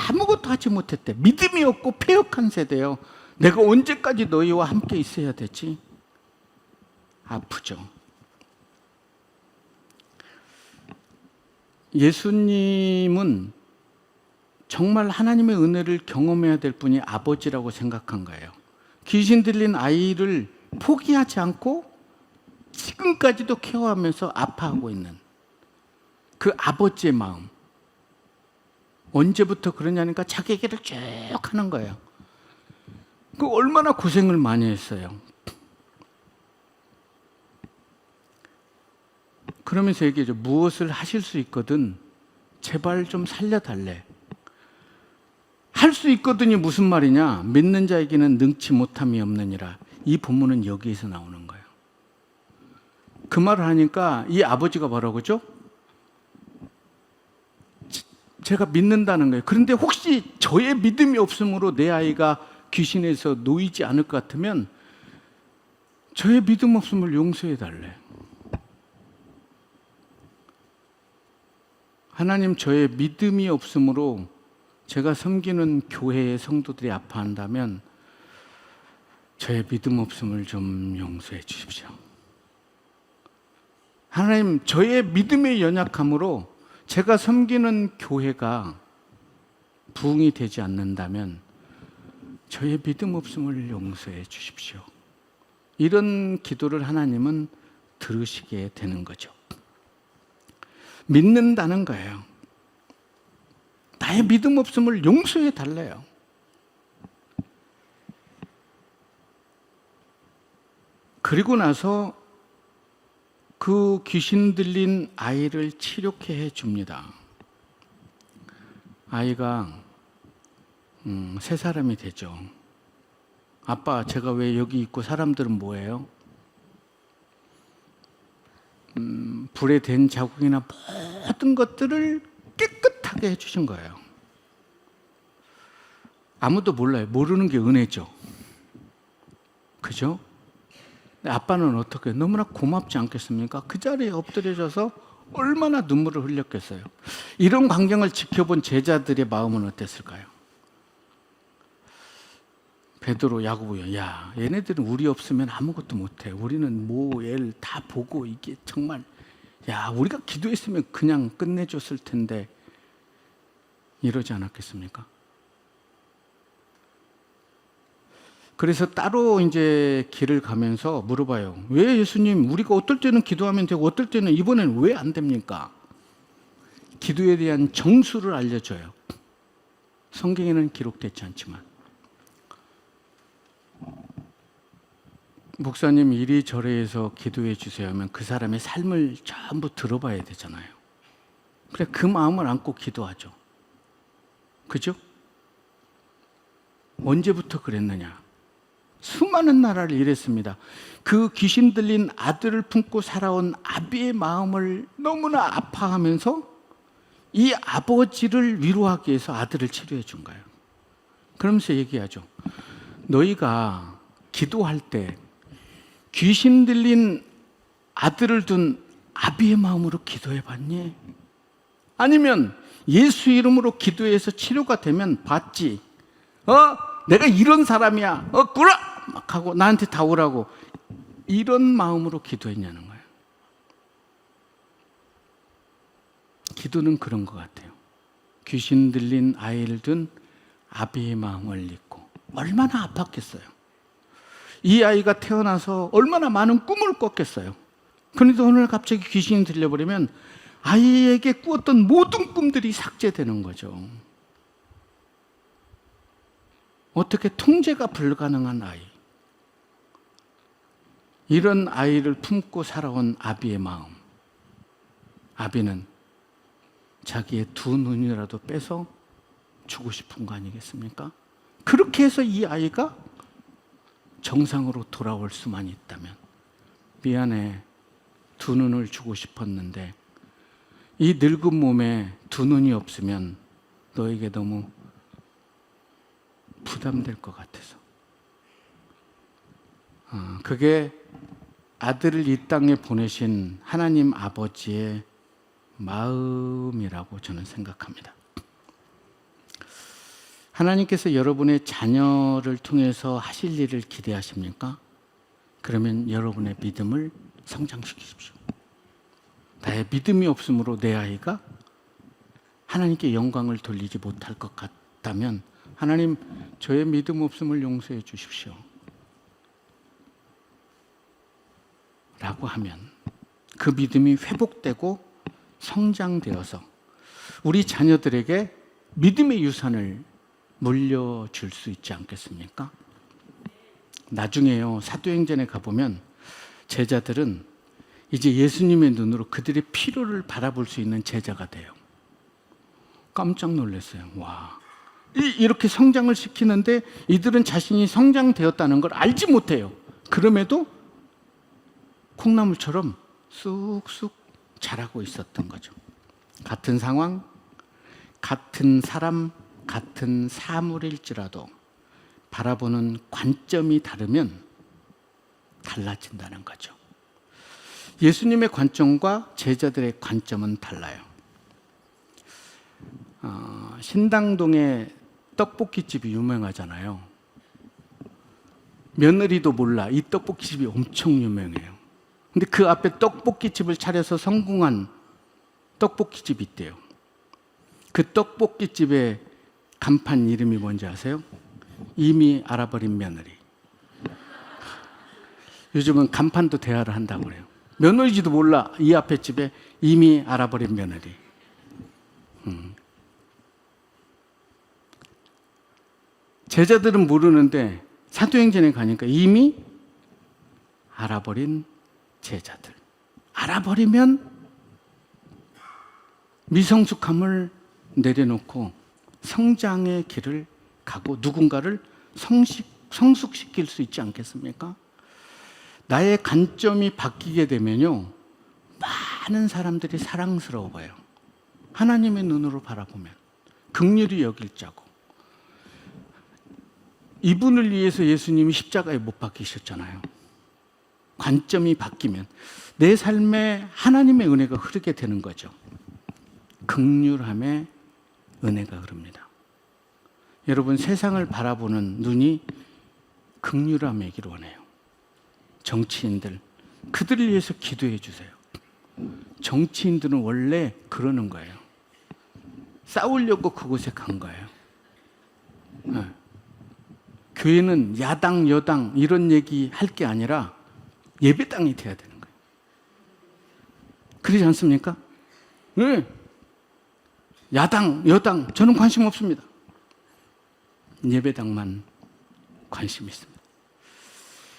아무것도 하지 못했대. 믿음이 없고 패역한 세대예요. 내가 언제까지 너희와 함께 있어야 되지? 아프죠. 예수님은 정말 하나님의 은혜를 경험해야 될 분이 아버지라고 생각한 거예요. 귀신 들린 아이를 포기하지 않고 지금까지도 케어하면서 아파하고 있는 그 아버지의 마음. 언제부터 그러냐니까 자기 얘기를 쭉 하는 거예요. 그 얼마나 고생을 많이 했어요. 그러면서 얘기하죠. 무엇을 하실 수 있거든 제발 좀 살려달래. 할 수 있거든이 무슨 말이냐? 믿는 자에게는 능치 못함이 없느니라. 이 본문은 여기에서 나오는 거예요. 그 말을 하니까 이 아버지가 뭐라고 하죠? 제가 믿는다는 거예요. 그런데 혹시 저의 믿음이 없으므로 내 아이가 귀신에서 놓이지 않을 것 같으면 저의 믿음 없음을 용서해 달래. 하나님, 저의 믿음이 없으므로 제가 섬기는 교회의 성도들이 아파한다면 저의 믿음 없음을 좀 용서해 주십시오. 하나님, 저의 믿음의 연약함으로 제가 섬기는 교회가 부흥이 되지 않는다면 저의 믿음 없음을 용서해 주십시오. 이런 기도를 하나님은 들으시게 되는 거죠. 믿는다는 거예요. 나의 믿음 없음을 용서해 달래요. 그리고 나서 그 귀신 들린 아이를 치료케 해줍니다. 아이가 3사람이 되죠. 아빠, 제가 왜 여기 있고 사람들은 뭐예요? 불에 댄 자국이나 모든 것들을 깨끗하게 해주신 거예요. 아무도 몰라요. 모르는 게 은혜죠. 그죠? 아빠는 어떻게 너무나 고맙지 않겠습니까? 그 자리에 엎드려져서 얼마나 눈물을 흘렸겠어요. 이런 광경을 지켜본 제자들의 마음은 어땠을까요? 베드로, 야고보요. 야, 얘네들은 우리 없으면 아무것도 못해. 우리는 모엘 다 보고 이게 정말 야, 우리가 기도했으면 그냥 끝내줬을 텐데 이러지 않았겠습니까? 그래서 따로 이제 길을 가면서 물어봐요. 왜 예수님, 우리가 어떨 때는 기도하면 되고 어떨 때는 이번에는 왜 안 됩니까? 기도에 대한 정수를 알려줘요. 성경에는 기록되지 않지만. 목사님 이리저리 해서 기도해 주세요 하면 그 사람의 삶을 전부 들어봐야 되잖아요. 그래, 그 마음을 안고 기도하죠. 그죠? 언제부터 그랬느냐? 수많은 나라를 일했습니다. 그 귀신 들린 아들을 품고 살아온 아비의 마음을 너무나 아파하면서 이 아버지를 위로하기 위해서 아들을 치료해 준 거예요. 그러면서 얘기하죠. 너희가 기도할 때 귀신 들린 아들을 둔 아비의 마음으로 기도해 봤니? 아니면 예수 이름으로 기도해서 치료가 되면 봤지? 내가 이런 사람이야. 꾸라! 막 하고 나한테 다 오라고 이런 마음으로 기도했냐는 거예요. 기도는 그런 것 같아요. 귀신 들린 아이를 둔 아비의 마음을 잊고 얼마나 아팠겠어요. 이 아이가 태어나서 얼마나 많은 꿈을 꿨겠어요. 그런데 오늘 갑자기 귀신이 들려버리면 아이에게 꾸었던 모든 꿈들이 삭제되는 거죠. 어떻게 통제가 불가능한 아이, 이런 아이를 품고 살아온 아비의 마음, 아비는 자기의 두 눈이라도 빼서 주고 싶은 거 아니겠습니까? 그렇게 해서 이 아이가 정상으로 돌아올 수만 있다면, 미안해, 두 눈을 주고 싶었는데 이 늙은 몸에 두 눈이 없으면 너에게 너무 부담될 것 같아서. 그게 아들을 이 땅에 보내신 하나님 아버지의 마음이라고 저는 생각합니다. 하나님께서 여러분의 자녀를 통해서 하실 일을 기대하십니까? 그러면 여러분의 믿음을 성장시키십시오. 나의 믿음이 없으므로 내 아이가 하나님께 영광을 돌리지 못할 것 같다면 하나님, 저의 믿음 없음을 용서해 주십시오 라고 하면 그 믿음이 회복되고 성장되어서 우리 자녀들에게 믿음의 유산을 물려줄 수 있지 않겠습니까? 나중에요, 사도행전에 가보면 제자들은 이제 예수님의 눈으로 그들의 필요를 바라볼 수 있는 제자가 돼요. 깜짝 놀랐어요. 와, 이렇게 성장을 시키는데 이들은 자신이 성장되었다는 걸 알지 못해요. 그럼에도 콩나물처럼 쑥쑥 자라고 있었던 거죠. 같은 상황, 같은 사람, 같은 사물일지라도 바라보는 관점이 다르면 달라진다는 거죠. 예수님의 관점과 제자들의 관점은 달라요. 신당동에 떡볶이집이 유명하잖아요. 며느리도 몰라. 이 떡볶이집이 엄청 유명해요. 근데 그 앞에 떡볶이집을 차려서 성공한 떡볶이집이 있대요. 그 떡볶이집의 간판 이름이 뭔지 아세요? 이미 알아버린 며느리. 요즘은 간판도 대화를 한다고 그래요. 며느리지도 몰라. 이 앞에 집에 이미 알아버린 며느리. 제자들은 모르는데 사도행전에 가니까 이미 알아버린 제자들. 알아버리면 미성숙함을 내려놓고 성장의 길을 가고 누군가를 성숙시킬 수 있지 않겠습니까? 나의 관점이 바뀌게 되면요, 많은 사람들이 사랑스러워 보여요. 하나님의 눈으로 바라보면 긍휼히 여길 자고. 이분을 위해서 예수님이 십자가에 못 박히셨잖아요. 관점이 바뀌면 내 삶에 하나님의 은혜가 흐르게 되는 거죠. 긍휼함의 은혜가 흐릅니다. 여러분, 세상을 바라보는 눈이 긍휼함이길 원해요. 정치인들, 그들을 위해서 기도해 주세요. 정치인들은 원래 그러는 거예요. 싸우려고 그곳에 간 거예요. 네. 교회는 야당, 여당 이런 얘기 할 게 아니라 예배당이 돼야 되는 거예요. 그러지 않습니까? 네. 야당, 여당 저는 관심 없습니다. 예배당만 관심 있습니다.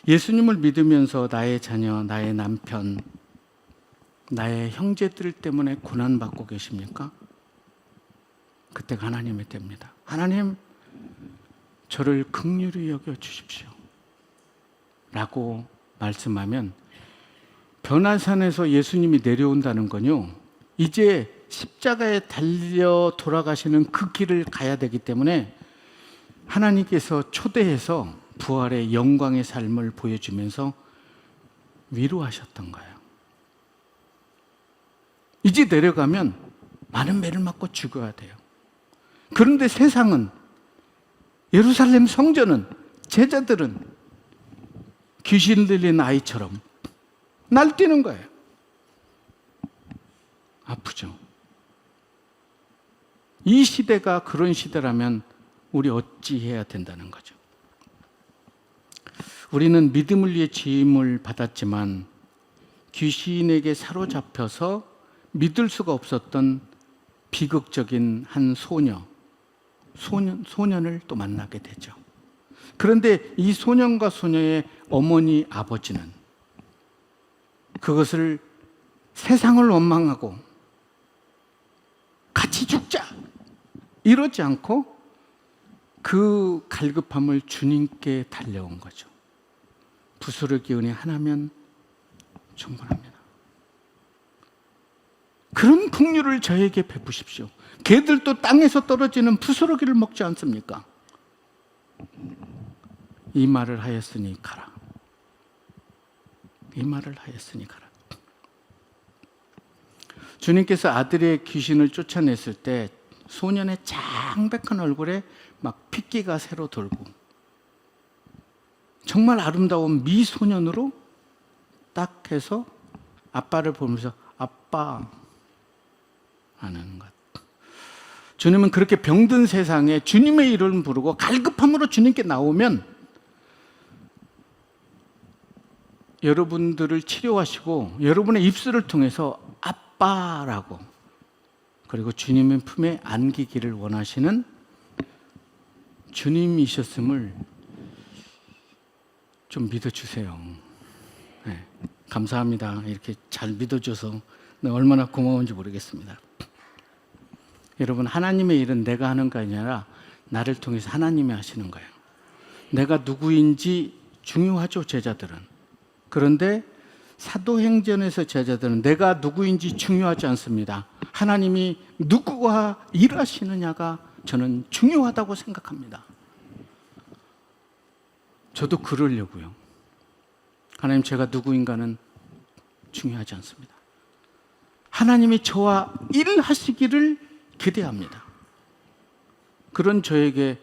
예수님을 믿으면서 나의 자녀, 나의 남편, 나의 형제들 때문에 고난받고 계십니까? 그때가 하나님의 때입니다. 하나님, 저를 긍휼히 여겨 주십시오 라고 말씀하면, 변화산에서 예수님이 내려온다는 건요, 이제 십자가에 달려 돌아가시는 그 길을 가야 되기 때문에 하나님께서 초대해서 부활의 영광의 삶을 보여주면서 위로하셨던 거예요. 이제 내려가면 많은 매를 맞고 죽어야 돼요. 그런데 세상은, 예루살렘 성전은, 제자들은 귀신 들린 아이처럼 날뛰는 거예요. 아프죠. 이 시대가 그런 시대라면 우리 어찌 해야 된다는 거죠. 우리는 믿음을 위해 지음을 받았지만 귀신에게 사로잡혀서 믿을 수가 없었던 비극적인 한 소년을 또 만나게 되죠. 그런데 이 소년과 소녀의 어머니, 아버지는 그것을 세상을 원망하고 같이 죽자 이러지 않고 그 갈급함을 주님께 달려온 거죠. 부스러기 은혜 하나면 충분합니다. 그런 긍휼을 저에게 베푸십시오. 개들도 땅에서 떨어지는 부스러기를 먹지 않습니까? 이 말을 하였으니 가라. 이 말을 하였으니 가라. 주님께서 아들의 귀신을 쫓아냈을 때 소년의 창백한 얼굴에 막 핏기가 새로 돌고 정말 아름다운 미소년으로 딱 해서 아빠를 보면서 아빠 하는 것. 주님은 그렇게 병든 세상에 주님의 이름을 부르고 갈급함으로 주님께 나오면 여러분들을 치료하시고 여러분의 입술을 통해서 아빠라고, 그리고 주님의 품에 안기기를 원하시는 주님이셨음을 좀 믿어주세요. 네, 감사합니다. 이렇게 잘 믿어줘서 얼마나 고마운지 모르겠습니다. 여러분, 하나님의 일은 내가 하는 게 아니라 나를 통해서 하나님이 하시는 거예요. 내가 누구인지 중요하죠, 제자들은. 그런데 사도행전에서 제자들은 내가 누구인지 중요하지 않습니다. 하나님이 누구와 일하시느냐가 저는 중요하다고 생각합니다. 저도 그러려고요. 하나님, 제가 누구인가는 중요하지 않습니다. 하나님이 저와 일하시기를 기대합니다. 그런 저에게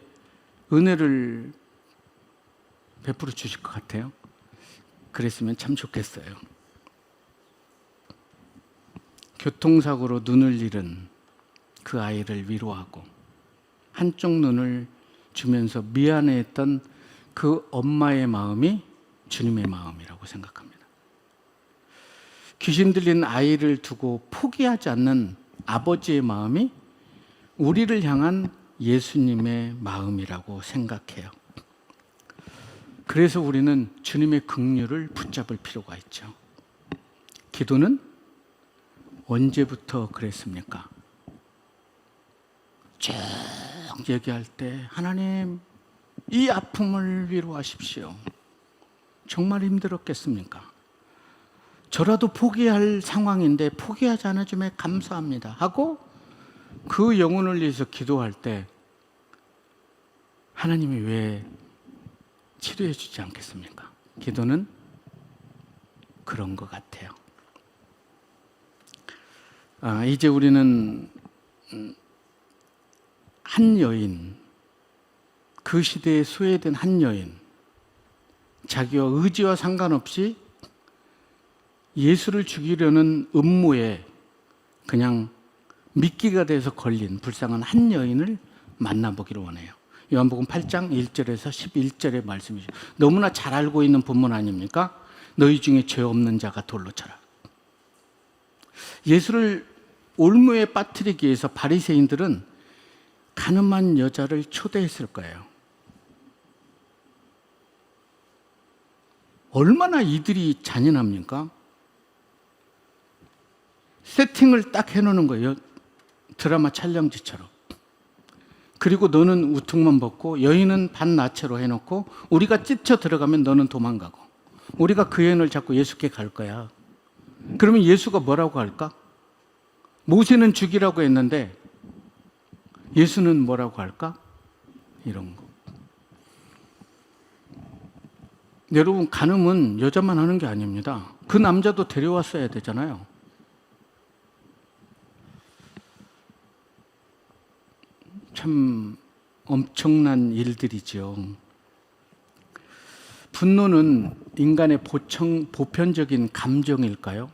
은혜를 베풀어 주실 것 같아요. 그랬으면 참 좋겠어요. 교통사고로 눈을 잃은 그 아이를 위로하고 한쪽 눈을 주면서 미안해했던 그 엄마의 마음이 주님의 마음이라고 생각합니다. 귀신 들린 아이를 두고 포기하지 않는 아버지의 마음이 우리를 향한 예수님의 마음이라고 생각해요. 그래서 우리는 주님의 긍휼을 붙잡을 필요가 있죠. 기도는 언제부터 그랬습니까? 쭉 얘기할 때 하나님, 이 아픔을 위로하십시오. 정말 힘들었겠습니까? 저라도 포기할 상황인데 포기하지 않아주면 감사합니다 하고 그 영혼을 위해서 기도할 때 하나님이 왜 치료해 주지 않겠습니까? 기도는 그런 것 같아요. 이제 우리는 한 여인, 그 시대에 소외된 한 여인, 자기와 의지와 상관없이 예수를 죽이려는 음모에 그냥 미끼가 돼서 걸린 불쌍한 한 여인을 만나보기를 원해요. 요한복음 8장 1절에서 11절의 말씀이죠. 너무나 잘 알고 있는 본문 아닙니까? 너희 중에 죄 없는 자가 돌로 쳐라. 예수를 올무에 빠뜨리기 위해서 바리새인들은 가늠한 여자를 초대했을 거예요. 얼마나 이들이 잔인합니까? 세팅을 딱 해놓는 거예요. 드라마 촬영지처럼. 그리고 너는 우통만 벗고 여인은 반나체로 해놓고 우리가 찢쳐 들어가면 너는 도망가고 우리가 그 여인을 잡고 예수께 갈 거야. 그러면 예수가 뭐라고 할까? 모세는 죽이라고 했는데 예수는 뭐라고 할까? 이런 거. 여러분, 간음은 여자만 하는 게 아닙니다. 그 남자도 데려왔어야 되잖아요. 참 엄청난 일들이죠. 분노는 인간의 보편적인 감정일까요?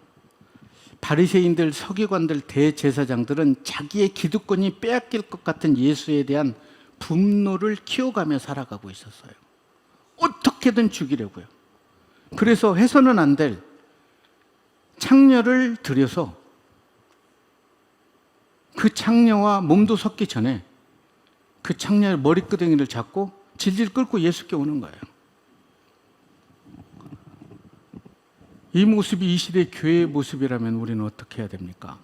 바리새인들, 서기관들, 대제사장들은 자기의 기득권이 빼앗길 것 같은 예수에 대한 분노를 키워가며 살아가고 있었어요. 어떻게든 죽이려고요. 그래서 해서는 안 될 창녀를 들여서 그 창녀와 몸도 섞기 전에 그 창녀의 머리끄댕이를 잡고 질질 끌고 예수께 오는 거예요. 이 모습이 이 시대 교회의 모습이라면 우리는 어떻게 해야 됩니까?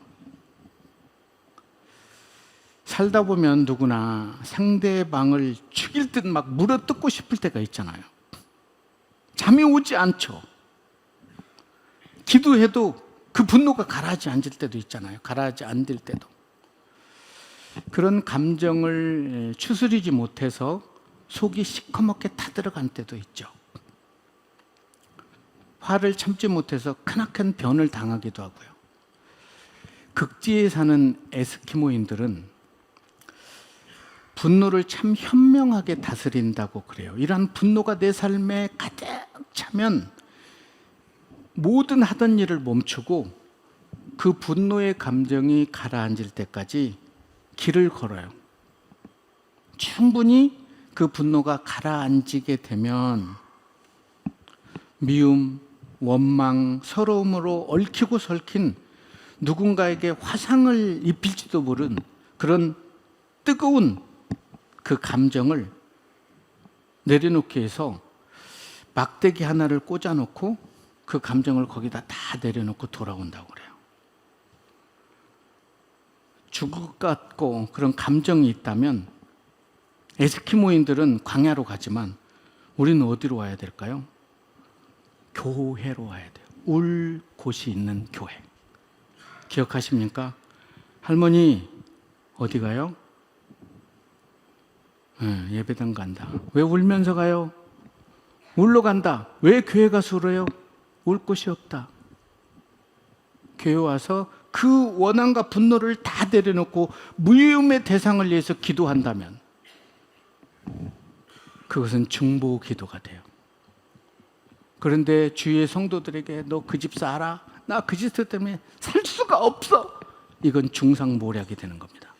살다 보면 누구나 상대방을 죽일 듯 막 물어뜯고 싶을 때가 있잖아요. 잠이 오지 않죠. 기도해도 그 분노가 가라앉지 않을 때도 있잖아요. 가라앉지 않을 때도. 그런 감정을 추스리지 못해서 속이 시커멓게 타들어간 때도 있죠. 화를 참지 못해서 크나큰 변을 당하기도 하고요. 극지에 사는 에스키모인들은 분노를 참 현명하게 다스린다고 그래요. 이러한 분노가 내 삶에 가득 차면 모든 하던 일을 멈추고 그 분노의 감정이 가라앉을 때까지 길을 걸어요. 충분히 그 분노가 가라앉게 되면 미움, 원망, 서러움으로 얽히고 설킨 누군가에게 화상을 입힐지도 모른 그런 뜨거운 그 감정을 내려놓기 위해서 막대기 하나를 꽂아놓고 그 감정을 거기다 다 내려놓고 돌아온다고 그래요. 죽을 것 같고 그런 감정이 있다면 에스키모인들은 광야로 가지만 우리는 어디로 와야 될까요? 교회로 와야 돼요. 울 곳이 있는 교회. 기억하십니까? 할머니 어디 가요? 예배당 간다. 왜 울면서 가요? 울러 간다. 왜 교회 가서 울어요? 울 곳이 없다. 교회 와서 그 원한과 분노를 다 내려놓고 무위움의 대상을 위해서 기도한다면 그것은 중보 기도가 돼요. 그런데 주위의 성도들에게 너 그 집 살아? 나 그 집 때문에 살 수가 없어. 이건 중상모략이 되는 겁니다.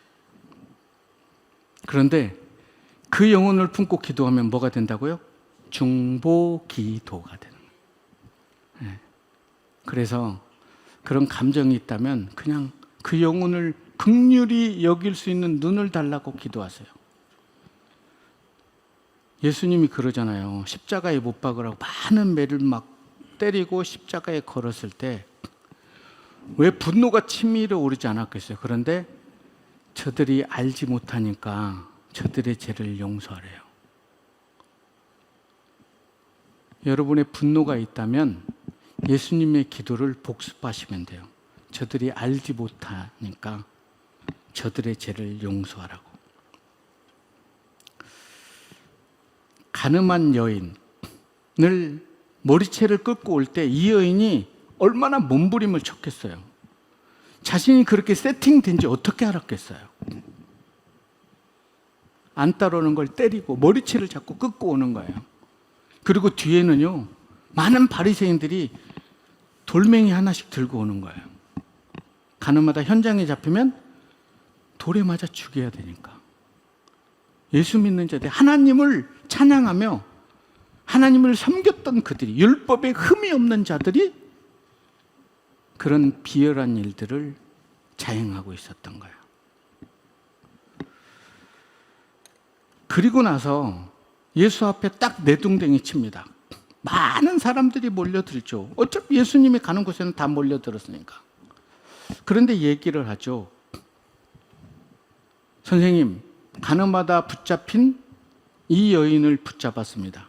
그런데 그 영혼을 품고 기도하면 뭐가 된다고요? 중보 기도가 되는 거예요. 그래서 그런 감정이 있다면 그냥 그 영혼을 긍휼히 여길 수 있는 눈을 달라고 기도하세요. 예수님이 그러잖아요. 십자가에 못 박으라고 많은 매를 막 때리고 십자가에 걸었을 때 왜 분노가 치밀어 오르지 않았겠어요? 그런데 저들이 알지 못하니까 저들의 죄를 용서하래요. 여러분의 분노가 있다면 예수님의 기도를 복습하시면 돼요. 저들이 알지 못하니까 저들의 죄를 용서하라고. 가늠한 여인을 머리채를 끌고 올 때 이 여인이 얼마나 몸부림을 쳤겠어요. 자신이 그렇게 세팅된지 어떻게 알았겠어요. 안 따라오는 걸 때리고 머리채를 자꾸 끌고 오는 거예요. 그리고 뒤에는요 많은 바리새인들이 돌멩이 하나씩 들고 오는 거예요. 가늠하다 현장에 잡히면 돌에 맞아 죽여야 되니까. 예수 믿는 자들, 하나님을 찬양하며 하나님을 섬겼던 그들이, 율법에 흠이 없는 자들이 그런 비열한 일들을 자행하고 있었던 거예요. 그리고 나서 예수 앞에 딱 내둥댕이 칩니다. 많은 사람들이 몰려들죠. 어차피 예수님이 가는 곳에는 다 몰려들었으니까. 그런데 얘기를 하죠. 선생님, 가늠하다 붙잡힌 이 여인을 붙잡았습니다.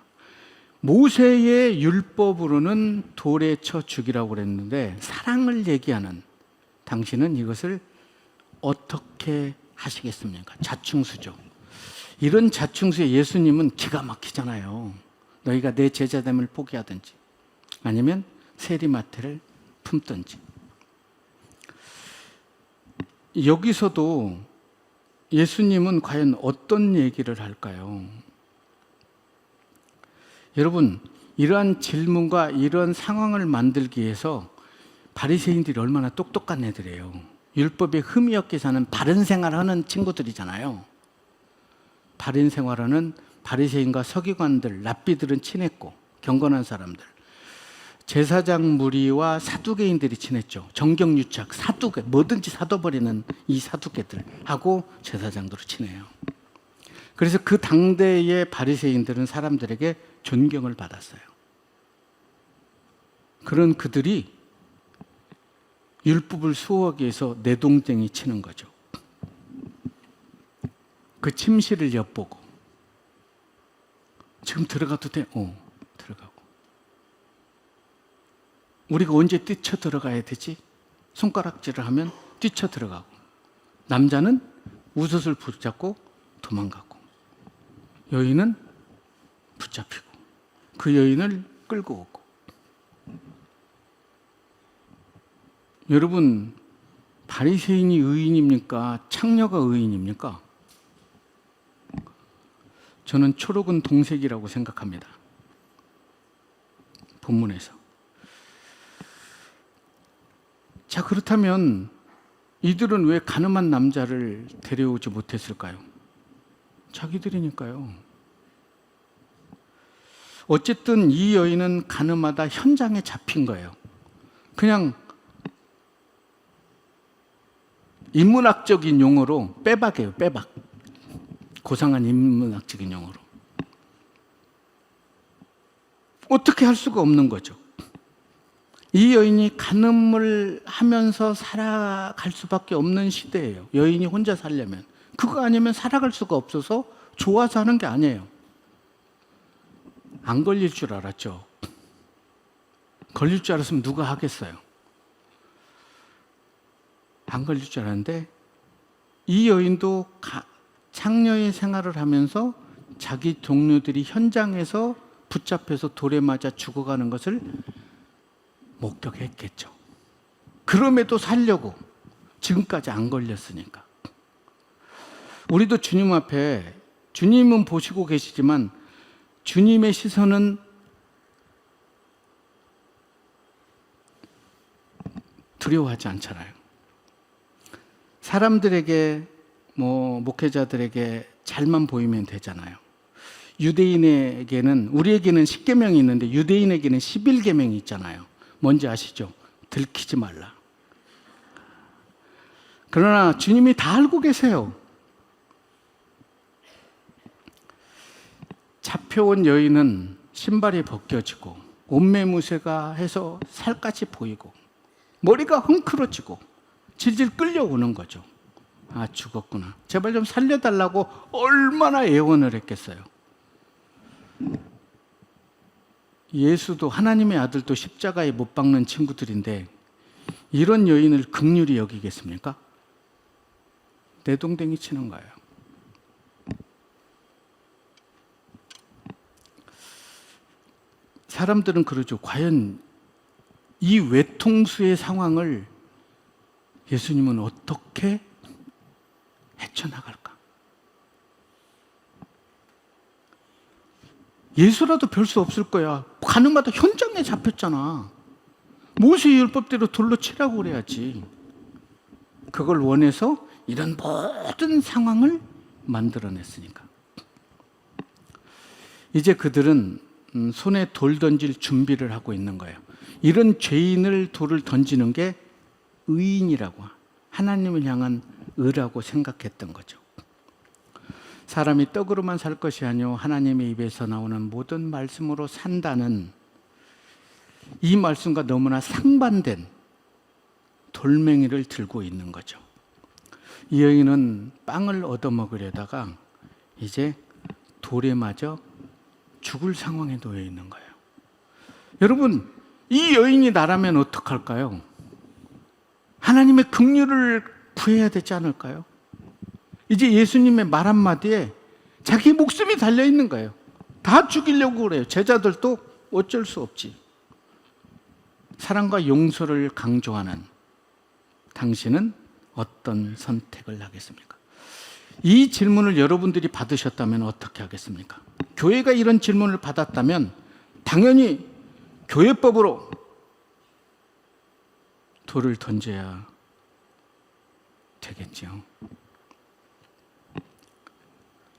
모세의 율법으로는 돌에 쳐 죽이라고 그랬는데 사랑을 얘기하는 당신은 이것을 어떻게 하시겠습니까? 자충수죠. 이런 자충수에 예수님은 기가 막히잖아요. 너희가 내 제자됨을 포기하든지 아니면 세리마태를 품든지. 여기서도 예수님은 과연 어떤 얘기를 할까요? 여러분, 이러한 질문과 이런 상황을 만들기 위해서 바리새인들이 얼마나 똑똑한 애들이에요. 율법에 흠이 없게 사는 바른 생활하는 친구들이잖아요. 바른 생활하는 바리새인과 서기관들, 랍비들은 친했고 경건한 사람들. 제사장 무리와 사두개인들이 친했죠. 정경유착, 사두개, 뭐든지 사둬버리는 이 사두개들하고 제사장들이 친해요. 그래서 그 당대의 바리새인들은 사람들에게 존경을 받았어요. 그런 그들이 율법을 수호하기 위해서 내동댕이 치는 거죠. 그 침실을 엿보고 지금 들어가도 돼? 들어가고. 우리가 언제 뛰쳐 들어가야 되지? 손가락질을 하면 뛰쳐 들어가고, 남자는 우섯을 붙잡고 도망가고, 여인은 붙잡히고 그 여인을 끌고 오고. 여러분, 바리새인이 의인입니까? 창녀가 의인입니까? 저는 초록은 동색이라고 생각합니다. 본문에서. 자, 그렇다면 이들은 왜 가늠한 남자를 데려오지 못했을까요? 자기들이니까요. 어쨌든 이 여인은 가늠하다 현장에 잡힌 거예요. 그냥 인문학적인 용어로 빼박이에요, 빼박. 고상한 인문학적인 용어로. 어떻게 할 수가 없는 거죠. 이 여인이 간음을 하면서 살아갈 수밖에 없는 시대예요. 여인이 혼자 살려면. 그거 아니면 살아갈 수가 없어서 좋아서 하는 게 아니에요. 안 걸릴 줄 알았죠. 걸릴 줄 알았으면 누가 하겠어요. 안 걸릴 줄 알았는데 이 여인도 창녀의 생활을 하면서 자기 동료들이 현장에서 붙잡혀서 돌에 맞아 죽어가는 것을 목격했겠죠. 그럼에도 살려고, 지금까지 안 걸렸으니까. 우리도 주님 앞에, 주님은 보시고 계시지만 주님의 시선은 두려워하지 않잖아요. 사람들에게, 목회자들에게 잘만 보이면 되잖아요. 유대인에게는, 우리에게는 10계명이 있는데 유대인에게는 11계명이 있잖아요. 뭔지 아시죠? 들키지 말라. 그러나 주님이 다 알고 계세요. 잡혀온 여인은 신발이 벗겨지고 옷매무새가 해서 살갗이 보이고 머리가 헝클어지고 질질 끌려오는 거죠. 아, 죽었구나. 제발 좀 살려달라고 얼마나 애원을 했겠어요. 예수도, 하나님의 아들도 십자가에 못 박는 친구들인데 이런 여인을 긍휼히 여기겠습니까? 내동댕이 치는 거예요. 사람들은 그러죠. 과연 이 외통수의 상황을 예수님은 어떻게 헤쳐나갈까? 예수라도 별 수 없을 거야. 가늠하다 현장에 잡혔잖아. 모세의 율법대로 돌로 치라고 그래야지. 그걸 원해서 이런 모든 상황을 만들어냈으니까. 이제 그들은 손에 돌 던질 준비를 하고 있는 거예요. 이런 죄인을 돌을 던지는 게 의인이라고, 하나님을 향한 의라고 생각했던 거죠. 사람이 떡으로만 살 것이 아니요 하나님의 입에서 나오는 모든 말씀으로 산다는 이 말씀과 너무나 상반된 돌멩이를 들고 있는 거죠. 이 여인은 빵을 얻어먹으려다가 이제 돌에 맞아 죽을 상황에 놓여 있는 거예요. 여러분, 이 여인이 나라면 어떡할까요? 하나님의 긍휼을 구해야 되지 않을까요? 이제 예수님의 말 한마디에 자기 목숨이 달려 있는 거예요. 다 죽이려고 그래요. 제자들도 어쩔 수 없지. 사랑과 용서를 강조하는 당신은 어떤 선택을 하겠습니까? 이 질문을 여러분들이 받으셨다면 어떻게 하겠습니까? 교회가 이런 질문을 받았다면 당연히 교회법으로 돌을 던져야 되겠죠.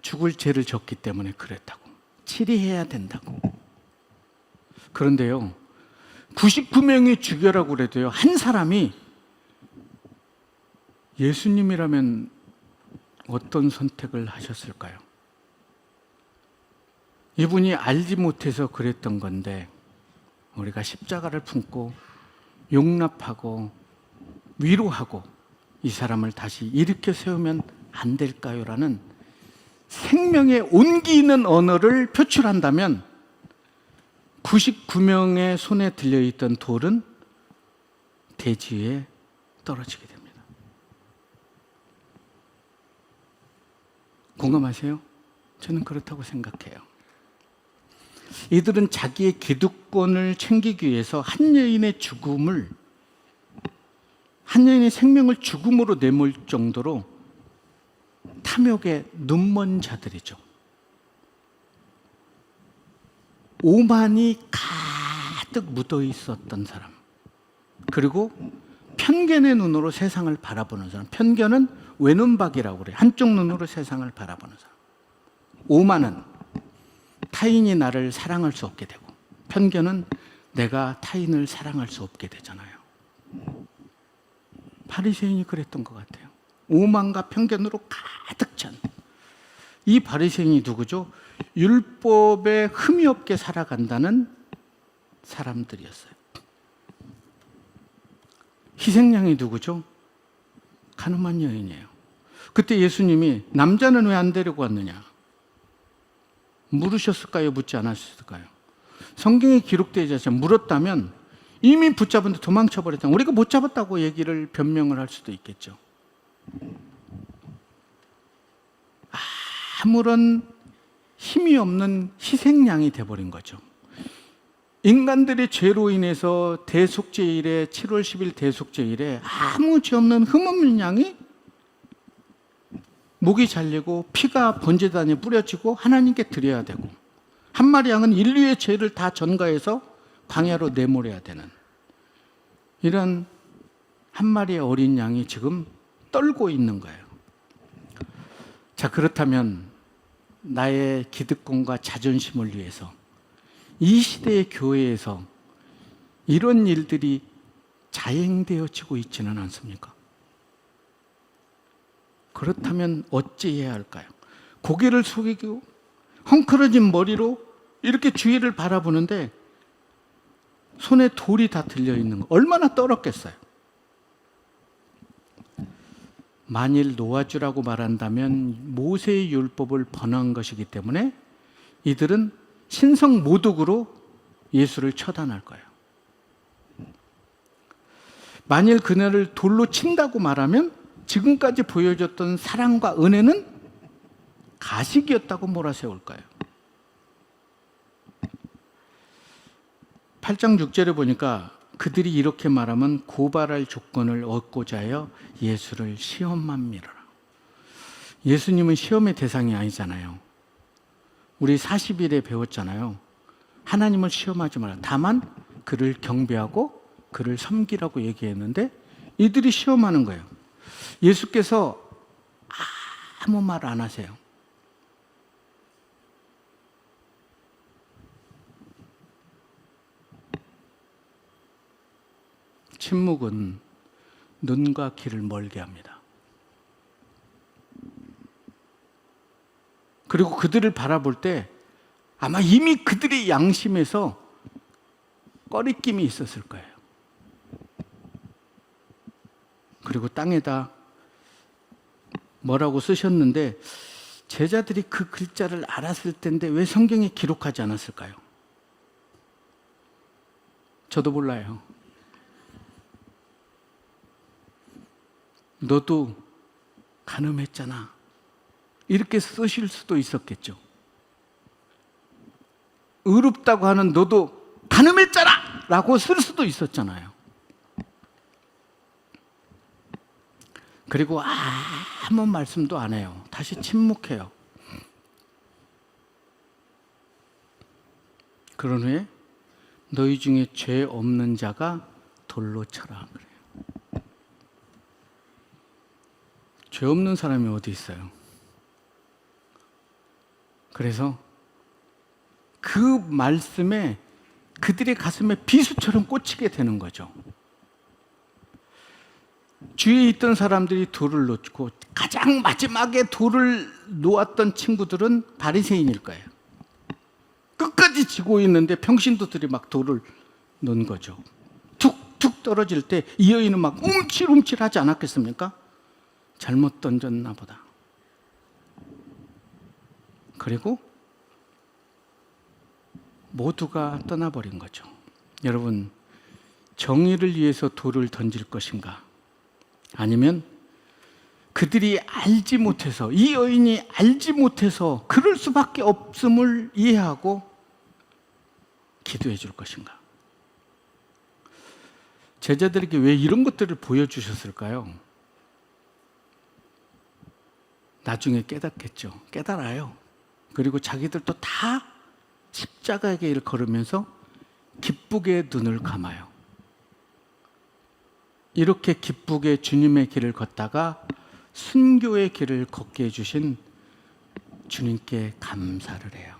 죽을 죄를 졌기 때문에 그랬다고. 치리해야 된다고. 그런데요, 99명이 죽여라고 그래도요, 한 사람이 예수님이라면 어떤 선택을 하셨을까요? 이분이 알지 못해서 그랬던 건데 우리가 십자가를 품고 용납하고 위로하고 이 사람을 다시 일으켜 세우면 안 될까요? 라는 생명의 온기 있는 언어를 표출한다면 99명의 손에 들려있던 돌은 대지 위에 떨어지게 됩니다. 공감하세요? 저는 그렇다고 생각해요. 이들은 자기의 기득권을 챙기기 위해서 한 여인의 생명을 죽음으로 내몰 정도로 탐욕에 눈먼 자들이죠. 오만이 가득 묻어 있었던 사람, 그리고 편견의 눈으로 세상을 바라보는 사람. 편견은 외눈박이라고 그래요. 한쪽 눈으로 세상을 바라보는 사람. 오만은 타인이 나를 사랑할 수 없게 되고, 편견은 내가 타인을 사랑할 수 없게 되잖아요. 바리새인이 그랬던 것 같아요. 오만과 편견으로 가득 찬 이 바리새인이 누구죠? 율법에 흠이 없게 살아간다는 사람들이었어요. 희생양이 누구죠? 가늠한 여인이에요. 그때 예수님이 남자는 왜 안 데리고 왔느냐 물으셨을까요? 묻지 않았을까요? 성경에 기록되지 않죠. 물었다면 이미 붙잡은데 도망쳐버렸다. 우리가 못 잡았다고 얘기를 변명을 할 수도 있겠죠. 아무런 힘이 없는 희생양이 돼버린 거죠. 인간들의 죄로 인해서 대속죄일에 7월 10일 대속죄일에 아무 죄 없는 흠없는 양이 목이 잘리고 피가 번제단에 뿌려지고 하나님께 드려야 되고, 한 마리 양은 인류의 죄를 다 전가해서 광야로 내몰아야 되는 이런 한 마리의 어린 양이 지금 떨고 있는 거예요. 자, 그렇다면 나의 기득권과 자존심을 위해서 이 시대의 교회에서 이런 일들이 자행되어지고 있지는 않습니까? 그렇다면 어찌해야 할까요? 고개를 숙이고 헝클어진 머리로 이렇게 주위를 바라보는데 손에 돌이 다 들려있는 거 얼마나 떨었겠어요? 만일 놓아주라고 말한다면 모세의 율법을 번한 것이기 때문에 이들은 신성 모독으로 예수를 처단할 거예요. 만일 그녀를 돌로 친다고 말하면 지금까지 보여줬던 사랑과 은혜는 가식이었다고 몰아세울 거예요. 8장 6절에 보니까 그들이 이렇게 말하면 고발할 조건을 얻고자 하여 예수를 시험만 밀어라. 예수님은 시험의 대상이 아니잖아요. 우리 40일에 배웠잖아요. 하나님을 시험하지 마라. 다만 그를 경배하고 그를 섬기라고 얘기했는데 이들이 시험하는 거예요. 예수께서 아무 말 안 하세요. 침묵은 눈과 귀를 멀게 합니다. 그리고 그들을 바라볼 때 아마 이미 그들의 양심에서 꺼리낌이 있었을 거예요. 그리고 땅에다 뭐라고 쓰셨는데 제자들이 그 글자를 알았을 텐데 왜 성경에 기록하지 않았을까요? 저도 몰라요. 너도 간음했잖아. 이렇게 쓰실 수도 있었겠죠. 의롭다고 하는 너도 간음했잖아! 라고 쓸 수도 있었잖아요. 그리고 아무 말씀도 안 해요. 다시 침묵해요. 그런 후에 너희 중에 죄 없는 자가 돌로 쳐라 그래요. 죄 없는 사람이 어디 있어요? 그래서 그 말씀에 그들의 가슴에 비수처럼 꽂히게 되는 거죠. 주위에 있던 사람들이 돌을 놓고 가장 마지막에 돌을 놓았던 친구들은 바리새인일 거예요. 끝까지 지고 있는데 평신도들이 막 돌을 놓은 거죠. 툭툭 떨어질 때 이 여인은 막 움찔움찔 하지 않았겠습니까? 잘못 던졌나 보다. 그리고 모두가 떠나버린 거죠. 여러분, 정의를 위해서 돌을 던질 것인가? 아니면 그들이 알지 못해서, 이 여인이 알지 못해서 그럴 수밖에 없음을 이해하고 기도해 줄 것인가? 제자들에게 왜 이런 것들을 보여주셨을까요? 나중에 깨닫겠죠. 깨달아요. 그리고 자기들도 다 십자가의 길을 걸으면서 기쁘게 눈을 감아요. 이렇게 기쁘게 주님의 길을 걷다가 순교의 길을 걷게 해주신 주님께 감사를 해요.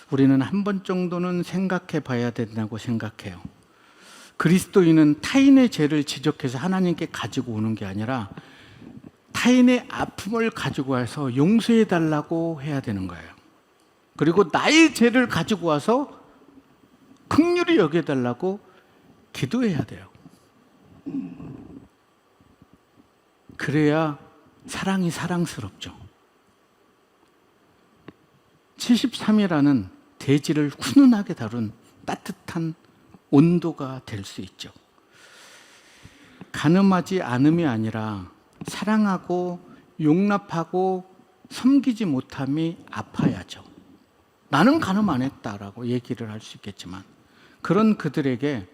우리는 한 번 정도는 생각해 봐야 된다고 생각해요. 그리스도인은 타인의 죄를 지적해서 하나님께 가지고 오는 게 아니라 타인의 아픔을 가지고 와서 용서해 달라고 해야 되는 거예요. 그리고 나의 죄를 가지고 와서 긍휼히 여겨 달라고 기도해야 돼요. 그래야 사랑이 사랑스럽죠. 73이라는 대지를 훈훈하게 다룬 따뜻한 온도가 될 수 있죠. 간음하지 않음이 아니라 사랑하고 용납하고 섬기지 못함이 아파야죠. 나는 간음 안 했다라고 얘기를 할 수 있겠지만, 그런 그들에게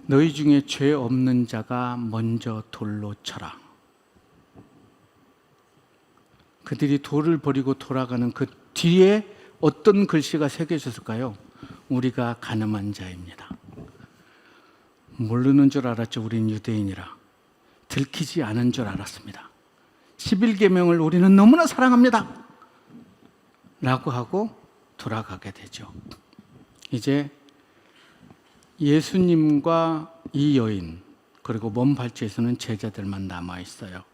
너희 중에 죄 없는 자가 먼저 돌로 쳐라. 그들이 돌을 버리고 돌아가는 그 뒤에 어떤 글씨가 새겨졌을까요? 우리가 간음한 자입니다. 모르는 줄 알았죠. 우린 유대인이라. 들키지 않은 줄 알았습니다. 11계명을 우리는 너무나 사랑합니다 라고 하고 돌아가게 되죠. 이제 예수님과 이 여인, 그리고 먼 발치에서는 제자들만 남아 있어요.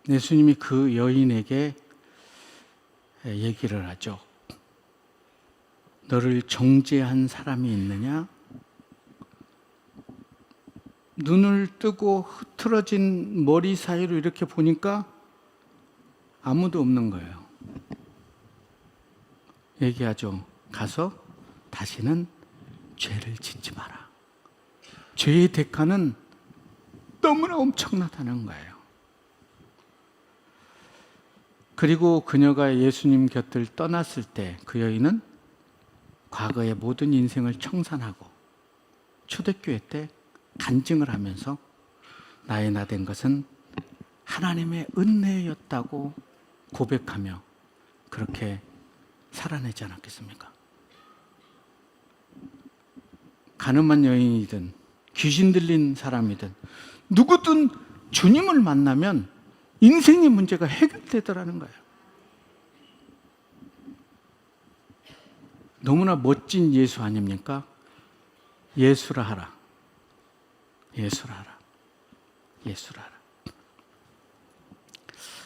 예수님이 그 여인에게 얘기를 하죠. 너를 정죄한 사람이 있느냐? 눈을 뜨고 흐트러진 머리 사이로 이렇게 보니까 아무도 없는 거예요. 얘기하죠. 가서 다시는 죄를 짓지 마라. 죄의 대가는 너무나 엄청나다는 거예요. 그리고 그녀가 예수님 곁을 떠났을 때 그 여인은 과거의 모든 인생을 청산하고 초대교회 때 간증을 하면서 나의 나 된 것은 하나님의 은혜였다고 고백하며 그렇게 살아내지 않았겠습니까? 간음한 여인이든 귀신 들린 사람이든 누구든 주님을 만나면 인생의 문제가 해결되더라는 거예요. 너무나 멋진 예수 아닙니까? 예수라 하라. 예수라 하라. 예수라 하라.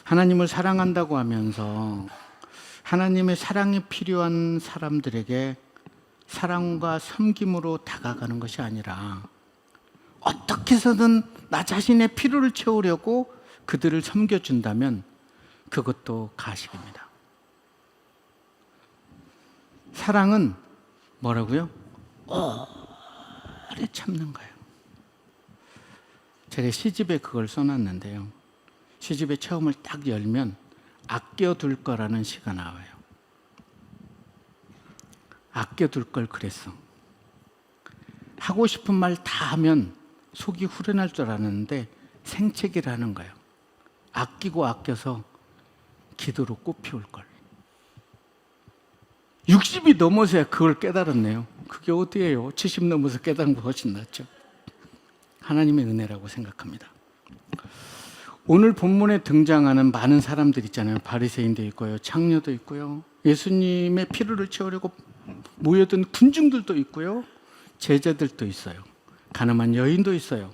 하나님을 사랑한다고 하면서 하나님의 사랑이 필요한 사람들에게 사랑과 섬김으로 다가가는 것이 아니라 어떻게 해서든 나 자신의 필요를 채우려고 그들을 섬겨준다면 그것도 가식입니다. 사랑은 뭐라고요? 오래 참는 거예요. 제가 시집에 그걸 써놨는데요. 시집의 처음을 딱 열면 아껴둘 거라는 시가 나와요. 아껴둘 걸 그랬어. 하고 싶은 말 다 하면 속이 후련할 줄 알았는데 생채기라는 거예요. 아끼고 아껴서 기도로 꽃피울 걸. 60이 넘어서야 그걸 깨달았네요. 그게 어디예요? 70 넘어서 깨달은 거 훨씬 낫죠. 하나님의 은혜라고 생각합니다. 오늘 본문에 등장하는 많은 사람들 있잖아요. 바리새인도 있고요, 창녀도 있고요, 예수님의 필요를 채우려고 모여든 군중들도 있고요, 제자들도 있어요. 가늠한 여인도 있어요.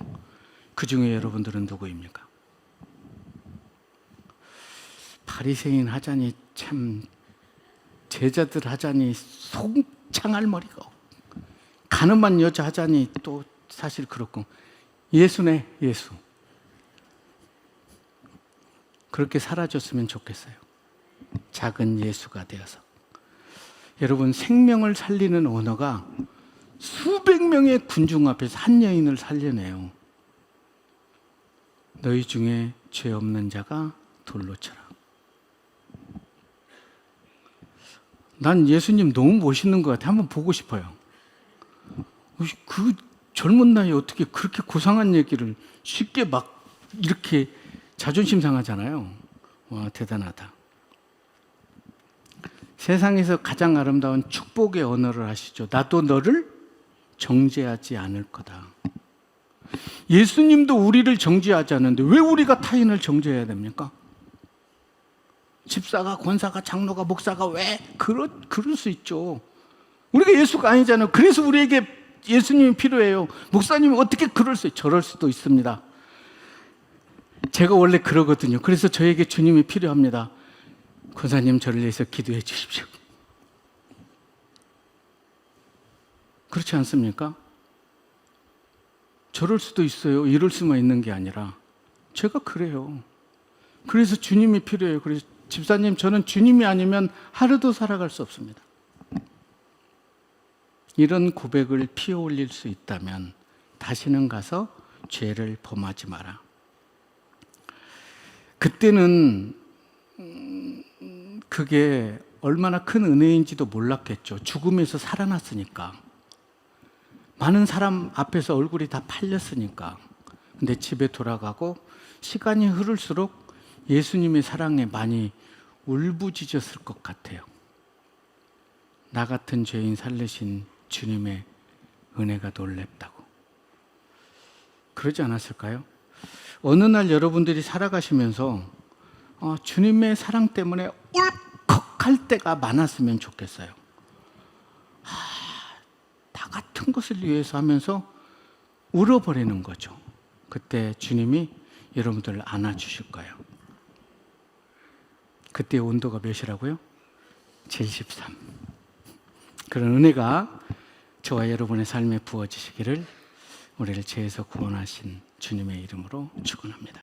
그 중에 여러분들은 누구입니까? 바리새인 하자니 참, 제자들 하자니 송창할 머리가, 가늠한 여자 하자니 또 사실 그렇고, 예수네, 예수. 그렇게 살아줬으면 좋겠어요. 작은 예수가 되어서. 여러분, 생명을 살리는 언어가 수백 명의 군중 앞에서 한 여인을 살려내요. 너희 중에 죄 없는 자가 돌로 쳐라. 난 예수님 너무 멋있는 것 같아. 한번 보고 싶어요. 그 젊은 나이에 어떻게 그렇게 고상한 얘기를 쉽게 막 이렇게 자존심 상하잖아요. 와, 대단하다. 세상에서 가장 아름다운 축복의 언어를 하시죠. 나도 너를 정죄하지 않을 거다. 예수님도 우리를 정죄하지 않는데 왜 우리가 타인을 정죄해야 됩니까? 집사가, 권사가, 장로가, 목사가 왜? 그럴 수 있죠. 우리가 예수가 아니잖아요. 그래서 우리에게 예수님이 필요해요. 목사님이 어떻게 그럴 수 있어요? 저럴 수도 있습니다. 제가 원래 그러거든요. 그래서 저에게 주님이 필요합니다. 권사님, 저를 위해서 기도해 주십시오. 그렇지 않습니까? 저럴 수도 있어요. 이럴 수만 있는 게 아니라 제가 그래요. 그래서 주님이 필요해요. 그래서 집사님, 저는 주님이 아니면 하루도 살아갈 수 없습니다. 이런 고백을 피어 올릴 수 있다면 다시는 가서 죄를 범하지 마라. 그때는 그게 얼마나 큰 은혜인지도 몰랐겠죠. 죽음에서 살아났으니까. 많은 사람 앞에서 얼굴이 다 팔렸으니까. 근데 집에 돌아가고 시간이 흐를수록 예수님의 사랑에 많이 울부짖었을 것 같아요. 나 같은 죄인 살리신 주님의 은혜가 놀랍다고. 그러지 않았을까요? 어느 날 여러분들이 살아가시면서 주님의 사랑 때문에 울컥할 때가 많았으면 좋겠어요. 나 같은 것을 위해서 하면서 울어버리는 거죠. 그때 주님이 여러분들을 안아주실 거예요. 그때 온도가 몇이라고요? 73. 그런 은혜가 저와 여러분의 삶에 부어지시기를 우리를 죄에서 구원하신 주님의 이름으로 축원합니다.